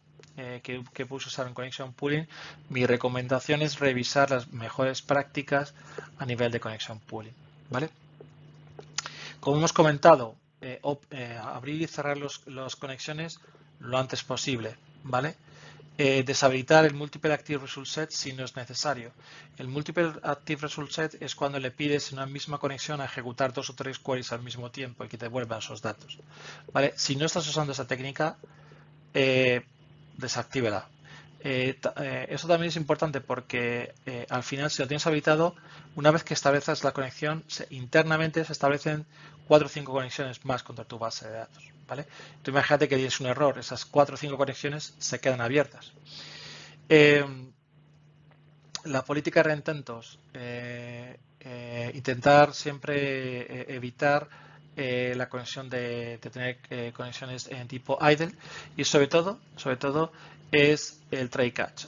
que puedes usar en Connection Pooling, mi recomendación es revisar las mejores prácticas a nivel de Connection Pooling, ¿vale? Como hemos comentado, abrir y cerrar las conexiones lo antes posible, ¿vale? Deshabilitar el Multiple Active Result Set si no es necesario. El Multiple Active Result Set es cuando le pides en una misma conexión a ejecutar 2 o 3 queries al mismo tiempo y que te devuelvan esos datos, ¿vale? Si no estás usando esa técnica, desactívela. Eso también es importante porque al final, si lo tienes habilitado, una vez que estableces la conexión, internamente se establecen 4 o 5 conexiones más contra tu base de datos, ¿vale? Tú imagínate que tienes un error, esas 4 o 5 conexiones se quedan abiertas. La política de reintentos, intentar siempre evitar la conexión de tener conexiones en tipo idle, y sobre todo es el try catch.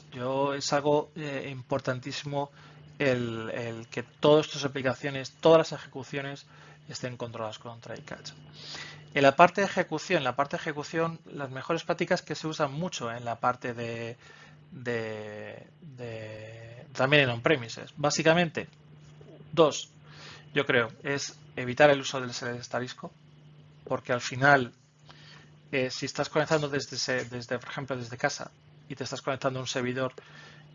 Es algo importantísimo el que todas tus aplicaciones, todas las ejecuciones estén controladas con try catch. En la parte de ejecución, las mejores prácticas que se usan mucho en la parte también en on-premises. Básicamente, dos, yo creo, es evitar el uso del asterisco, porque al final, si estás conectando por ejemplo, desde casa y te estás conectando a un servidor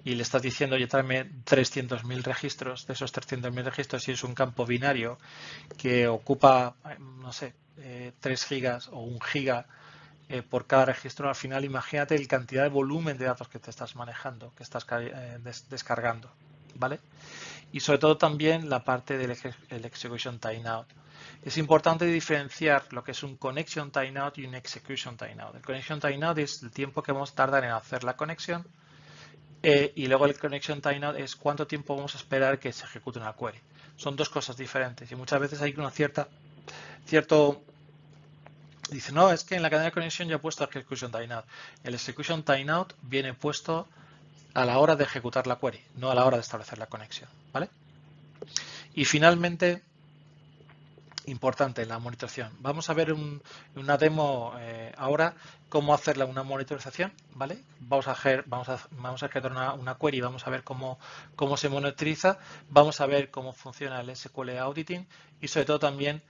y le estás diciendo, oye, tráeme 300.000 registros, de esos 300.000 registros, si es un campo binario que ocupa, no sé, 3 gigas o 1 giga, por cada registro. Al final, imagínate la cantidad de volumen de datos que te estás manejando, que estás descargando, ¿vale? Y sobre todo también la parte del execution timeout. Es importante diferenciar lo que es un connection timeout y un execution timeout. El connection timeout es el tiempo que vamos a tardar en hacer la conexión y luego el connection timeout es cuánto tiempo vamos a esperar que se ejecute una query. Son dos cosas diferentes y muchas veces hay una cierto. Dice, no, es que en la cadena de conexión ya he puesto execution timeout. El execution timeout viene puesto a la hora de ejecutar la query, no a la hora de establecer la conexión, ¿vale? Y finalmente, importante, la monitorización. Vamos a ver una demo ahora cómo hacerla una monitorización, ¿vale? Vamos a ejecutar una query, vamos a ver cómo se monitoriza, vamos a ver cómo funciona el SQL Auditing y sobre todo también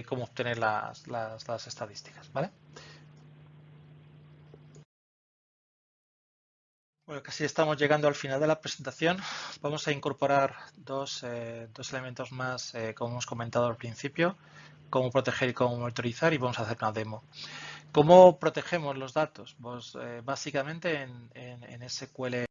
cómo obtener las estadísticas, ¿vale? Bueno, casi estamos llegando al final de la presentación. Vamos a incorporar dos elementos más, como hemos comentado al principio, cómo proteger y cómo monitorizar, y vamos a hacer una demo. ¿Cómo protegemos los datos? Pues básicamente en SQL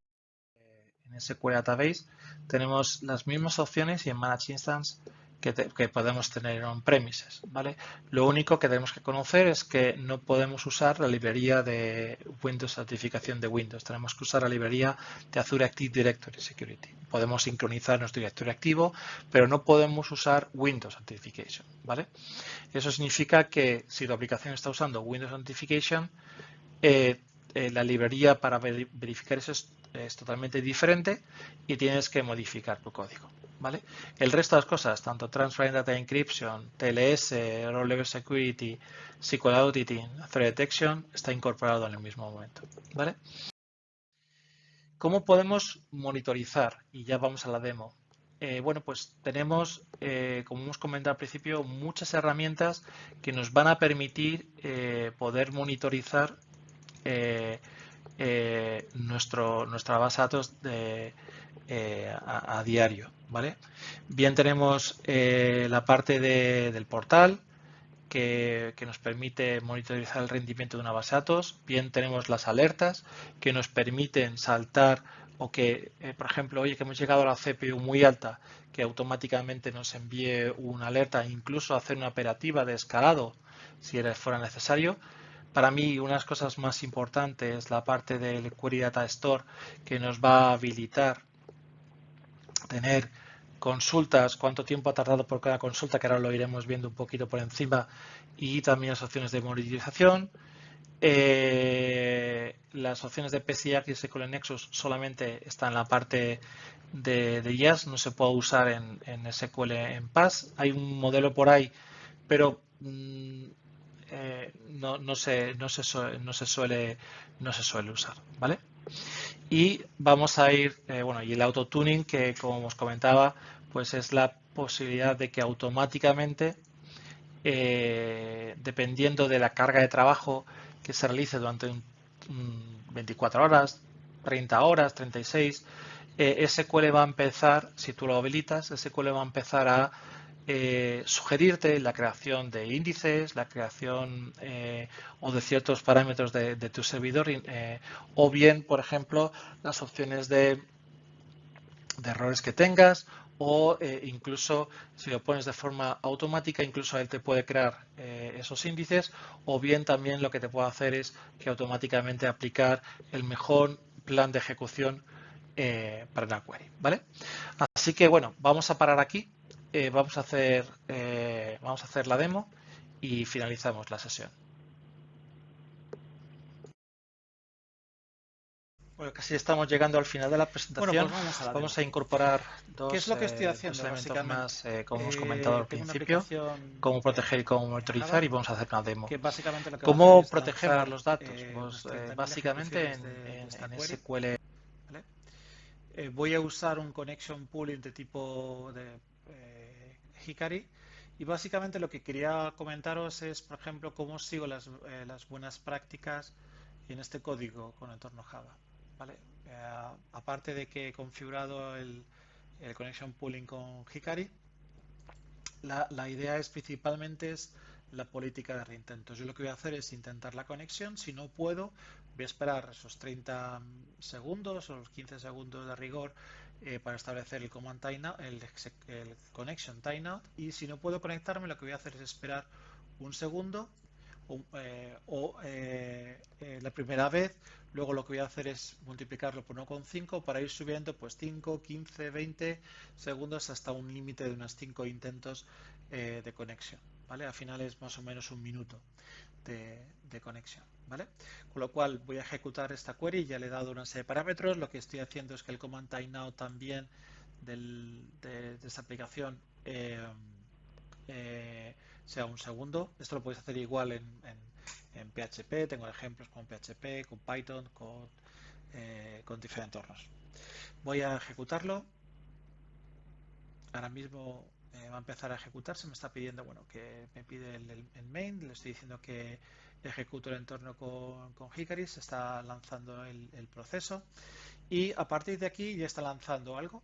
Database tenemos las mismas opciones y en Managed Instance que podemos tener en on-premises, ¿vale? Lo único que tenemos que conocer es que no podemos usar la librería de Windows Certificación de Windows. Tenemos que usar la librería de Azure Active Directory Security. Podemos sincronizar nuestro directorio activo, pero no podemos usar Windows Authentication, ¿vale? Eso significa que si tu aplicación está usando Windows Authentication, la librería para verificar eso es totalmente diferente y tienes que modificar tu código, ¿vale? El resto de las cosas, tanto Transparent Data Encryption, TLS, Role Level Security, SQL Auditing, Threat Detection, está incorporado en el mismo momento, ¿vale? ¿Cómo podemos monitorizar? Y ya vamos a la demo. Bueno, pues tenemos, como hemos comentado al principio, muchas herramientas que nos van a permitir poder monitorizar nuestra base de datos a diario, ¿vale? Bien, tenemos la parte del portal que nos permite monitorizar el rendimiento de una base de datos. Bien, tenemos las alertas que nos permiten saltar o que, por ejemplo, oye, que hemos llegado a la CPU muy alta, que automáticamente nos envíe una alerta, incluso hacer una operativa de escalado si fuera necesario. Para mí, una de las cosas más importantes es la parte del Query Data Store, que nos va a habilitar tener consultas, cuánto tiempo ha tardado por cada consulta, que ahora lo iremos viendo un poquito por encima, y también las opciones de monitorización. Las opciones de PCI y SQL Nexus solamente están en la parte de IaaS, no se puede usar en SQL en PaaS. Hay un modelo por ahí, pero no se suele usar, ¿vale? Y vamos a ir, bueno, y el autotuning, que como os comentaba, pues es la posibilidad de que automáticamente, dependiendo de la carga de trabajo que se realice durante 24 horas, 30 horas, 36, SQL va a empezar, si tú lo habilitas, SQL va a empezar a sugerirte la creación de índices, la creación o de ciertos parámetros de tu servidor, o bien, por ejemplo, las opciones de errores que tengas, o incluso si lo pones de forma automática, incluso él te puede crear esos índices, o bien también lo que te puede hacer es que automáticamente aplicar el mejor plan de ejecución para la query, ¿vale? Así que bueno, vamos a parar aquí, vamos a hacer la demo y finalizamos la sesión. Bueno, casi estamos llegando al final de la presentación. Bueno, pues vamos a incorporar ¿Qué es lo que estoy dos haciendo, elementos más, como hemos básicamente? comentado al Tengo una principio, aplicación cómo proteger y cómo en monitorizar, Java y vamos a hacer una demo. que básicamente lo que va a hacer ¿Cómo es protegemos lanzar los datos? unas Pues 30.000 básicamente ejecuciones de esta en query, SQL. ¿vale? Voy a usar un connection pooling de tipo de Hikari y básicamente lo que quería comentaros es, por ejemplo, cómo sigo las buenas prácticas en este código con entorno Java, ¿vale? Aparte de que he configurado el connection pooling con Hikari, la idea es principalmente la política de reintentos. Yo lo que voy a hacer es intentar la conexión. Si no puedo, voy a esperar esos 30 segundos o los 15 segundos de rigor para establecer el command timeout, el connection timeout. Y si no puedo conectarme, lo que voy a hacer es esperar un segundo la primera vez. Luego lo que voy a hacer es multiplicarlo por 1,5 para ir subiendo pues 5, 15, 20 segundos hasta un límite de unos 5 intentos de conexión. ¿Vale? Al final es más o menos un minuto de conexión. ¿Vale? Con lo cual voy a ejecutar esta query, ya le he dado una serie de parámetros. Lo que estoy haciendo es que el command timeout también de esta aplicación sea un segundo. Esto lo podéis hacer igual en PHP. Tengo ejemplos con PHP, con Python, con diferentes entornos. Voy a ejecutarlo. Ahora mismo va a empezar a ejecutarse. Me está pidiendo, bueno, que me pide el main. Le estoy diciendo que ejecuto el entorno con Hickory. Se está lanzando el proceso. Y a partir de aquí ya está lanzando algo.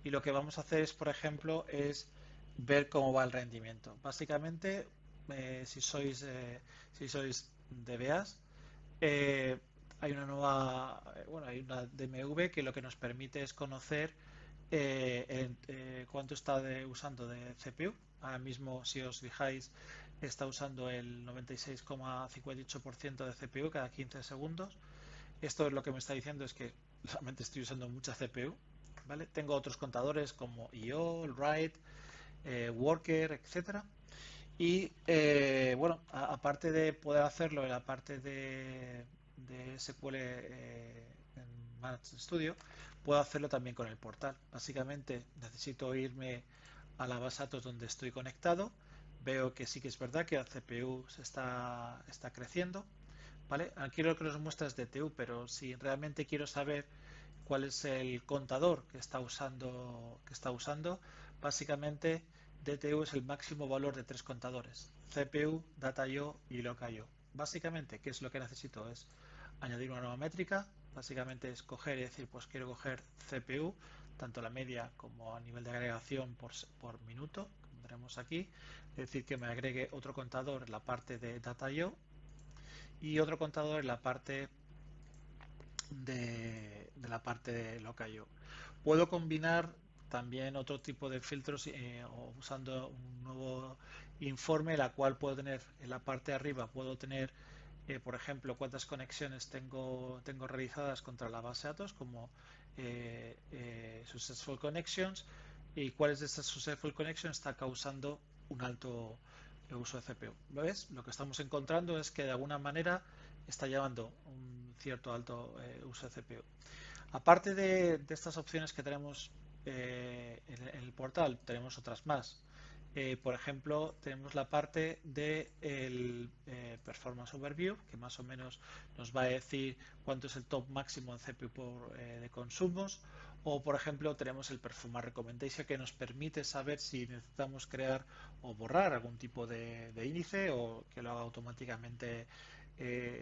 Y lo que vamos a hacer es, por ejemplo, es ver cómo va el rendimiento. Básicamente, si sois DBAs, hay una nueva, bueno, hay una DMV que lo que nos permite es conocer cuánto está usando de CPU. Ahora mismo, si os fijáis, está usando el 96,58% de CPU cada 15 segundos. Esto es lo que me está diciendo es que realmente estoy usando mucha CPU. ¿Vale? Tengo otros contadores como IO, Write, Worker, etcétera. Y bueno, aparte de poder hacerlo en la parte de SQL en Managed Studio, puedo hacerlo también con el portal. Básicamente necesito irme a la base de datos donde estoy conectado. Veo que sí que es verdad que la CPU está creciendo. ¿Vale? Aquí lo que nos muestra es DTU, pero si realmente quiero saber cuál es el contador que está usando, básicamente DTU es el máximo valor de tres contadores: CPU, Data.io y Loc.io. Básicamente, ¿qué es lo que necesito? Es añadir una nueva métrica. Básicamente es coger y decir, pues quiero coger CPU, tanto la media como a nivel de agregación por minuto, como tenemos aquí. Es decir, que me agregue otro contador en la parte de Data.io y otro contador en la parte de Loc.io. Puedo combinar también otro tipo de filtros o usando un nuevo informe, la cual puedo tener en la parte de arriba, puedo tener, por ejemplo, cuántas conexiones tengo realizadas contra la base de datos, como successful connections, y cuáles de estas successful connections está causando un alto uso de CPU. ¿Lo ves? Lo que estamos encontrando es que de alguna manera está llevando un cierto alto uso de CPU. Aparte de estas opciones que tenemos en el portal, tenemos otras más. Por ejemplo, tenemos la parte de el Performance Overview, que más o menos nos va a decir cuánto es el top máximo en CPU de consumos. O, por ejemplo, tenemos el Performance Recommendation, que nos permite saber si necesitamos crear o borrar algún tipo de índice o que lo haga automáticamente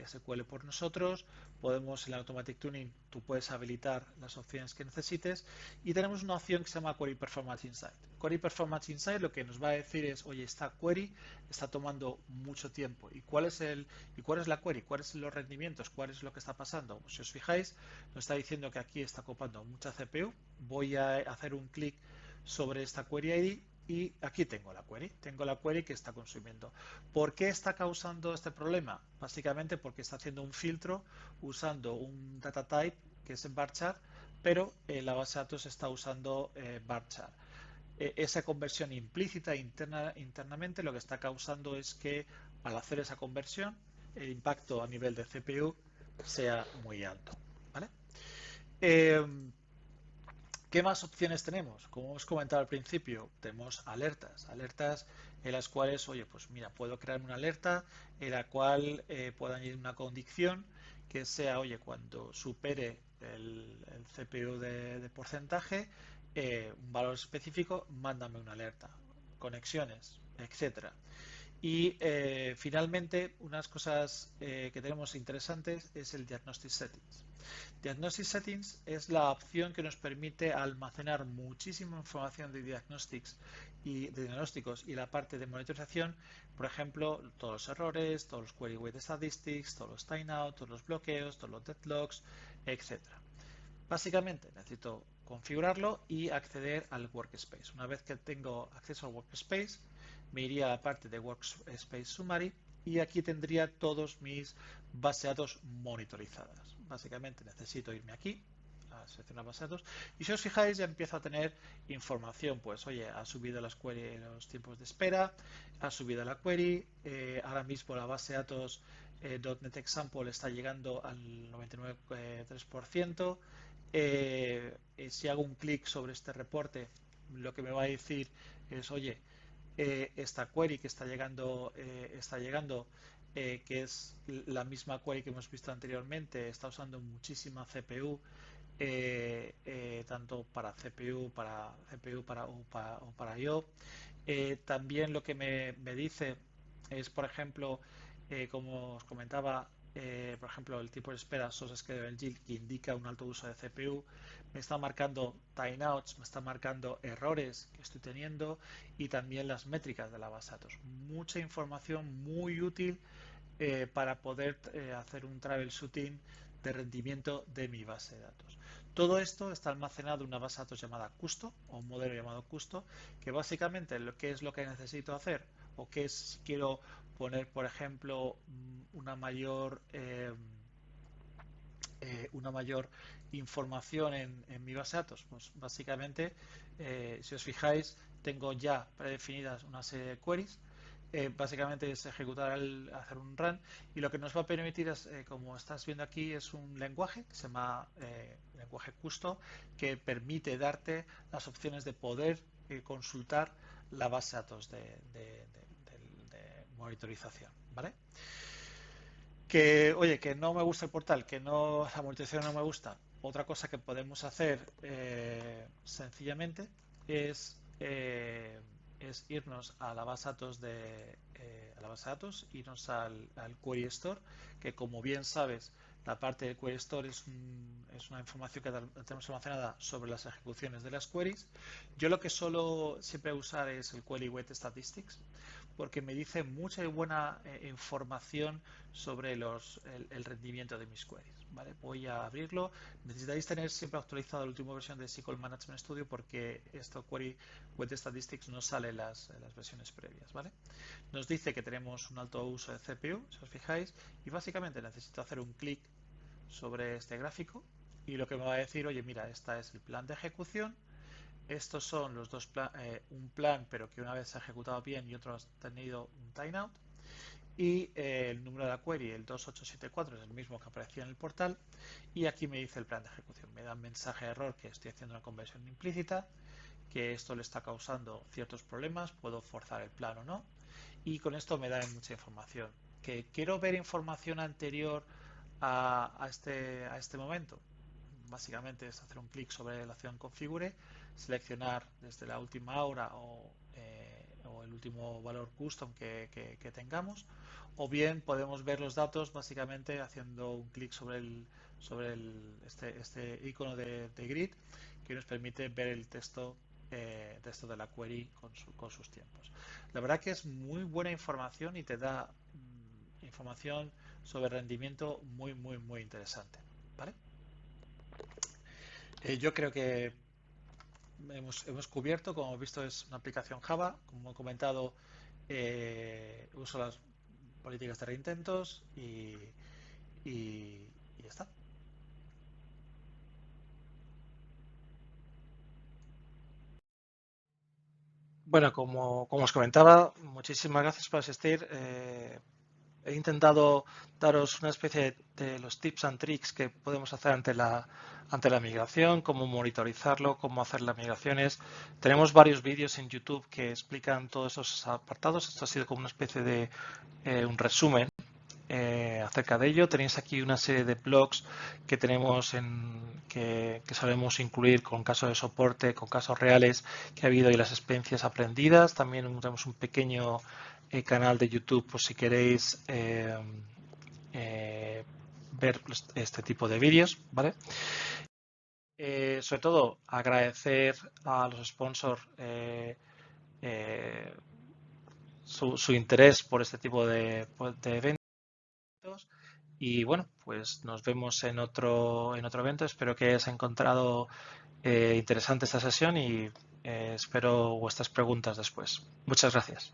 SQL por nosotros. Podemos en el Automatic Tuning, tú puedes habilitar las opciones que necesites, y tenemos una opción que se llama Query Performance Insight. Query Performance Insight lo que nos va a decir es, oye, esta query está tomando mucho tiempo. ¿Y cuál es la query? ¿Cuáles son los rendimientos? ¿Cuál es lo que está pasando? Si os fijáis, nos está diciendo que aquí está ocupando mucha CPU. Voy a hacer un clic sobre esta query ID y aquí tengo la query que está consumiendo. ¿Por qué está causando este problema? Básicamente porque está haciendo un filtro usando un data type que es en varchar, pero la base de datos está usando varchar. Esa conversión implícita internamente lo que está causando es que al hacer esa conversión el impacto a nivel de CPU sea muy alto. ¿Vale? ¿Qué más opciones tenemos? Como hemos comentado al principio, tenemos alertas en las cuales, oye, pues mira, puedo crear una alerta en la cual puedo añadir una condición que sea, oye, cuando supere el CPU de porcentaje, un valor específico, mándame una alerta, conexiones, etcétera. Y finalmente, unas cosas que tenemos interesantes es el Diagnostic Settings. Diagnostic Settings es la opción que nos permite almacenar muchísima información de diagnósticos y la parte de monitorización, por ejemplo, todos los errores, todos los query weight statistics, todos los timeout, todos los bloqueos, todos los deadlocks, etcétera. Básicamente necesito configurarlo y acceder al workspace. Una vez que tengo acceso al workspace, me iría a la parte de workspace summary y aquí tendría todos mis bases de datos monitorizadas. Básicamente necesito irme aquí a seleccionar bases de datos y si os fijáis ya empiezo a tener información, pues oye, ha subido las query, los tiempos de espera, ha subido la query, ahora mismo la base de datos .NET Example está llegando al 99,3%. Si hago un clic sobre este reporte, lo que me va a decir es, oye, esta query que está llegando, que es la misma query que hemos visto anteriormente, está usando muchísima CPU, tanto para CPU, o para I/O. También lo que me dice es, por ejemplo, como os comentaba, por ejemplo, el tipo de espera SOS Schedule Yield, que indica un alto uso de CPU, me está marcando timeouts, me está marcando errores que estoy teniendo y también las métricas de la base de datos. Mucha información muy útil para poder hacer un troubleshooting de rendimiento de mi base de datos. Todo esto está almacenado en una base de datos llamada Custo o un modelo llamado Custo, que básicamente ¿qué es lo que necesito hacer? O qué es si quiero poner, por ejemplo, una mayor información en mi base de datos. Pues básicamente, si os fijáis, tengo ya predefinidas una serie de queries. Básicamente es ejecutar hacer un run y lo que nos va a permitir es, como estás viendo aquí, es un lenguaje que se llama lenguaje Custo, que permite darte las opciones de poder consultar la base de datos de monitorización, ¿vale? Que, oye, que no me gusta el portal, que no, la monitorización no me gusta. Otra cosa que podemos hacer sencillamente es irnos a la base de datos irnos al Query Store, que como bien sabes, la parte del Query Store es una información que tenemos almacenada sobre las ejecuciones de las queries. Yo lo que suelo siempre usar es el Query Weight Statistics, porque me dice mucha y buena información sobre el rendimiento de mis queries. ¿Vale? Voy a abrirlo. Necesitáis tener siempre actualizado la última versión de SQL Management Studio porque esto Query Weight Statistics no sale en las versiones previas. ¿Vale? Nos dice que tenemos un alto uso de CPU, si os fijáis, y básicamente necesito hacer un clic sobre este gráfico y lo que me va a decir, oye, mira, este es el plan de ejecución. Estos son los dos un plan, pero que una vez se ha ejecutado bien y otro ha tenido un timeout. Y el número de la query, el 2874, es el mismo que aparecía en el portal. Y aquí me dice el plan de ejecución. Me da un mensaje de error que estoy haciendo una conversión implícita, que esto le está causando ciertos problemas, puedo forzar el plan o no. Y con esto me da mucha información. ¿Que quiero ver información anterior a este momento? Básicamente es hacer un clic sobre la opción configure, seleccionar desde la última hora o el último valor custom que tengamos, o bien podemos ver los datos básicamente haciendo un clic sobre este icono de grid que nos permite ver el texto de la query con sus tiempos. La verdad que es muy buena información y te da información sobre rendimiento muy interesante. ¿Vale? Yo creo que hemos cubierto, como hemos visto, es una aplicación Java. Como he comentado, uso las políticas de reintentos y ya está. Bueno, como os comentaba, muchísimas gracias por asistir. He intentado daros una especie de los tips and tricks que podemos hacer ante la migración, cómo monitorizarlo, cómo hacer las migraciones. Tenemos varios vídeos en YouTube que explican todos esos apartados. Esto ha sido como una especie de un resumen. acerca de ello. Tenéis aquí una serie de blogs que tenemos que solemos incluir con casos de soporte, con casos reales que ha habido y las experiencias aprendidas. También tenemos un pequeño canal de YouTube por si queréis ver este tipo de vídeos, ¿vale? Sobre todo agradecer a los sponsors su interés por este tipo de eventos. Y bueno, pues nos vemos en otro evento. Espero que hayas encontrado interesante esta sesión y espero vuestras preguntas después. Muchas gracias.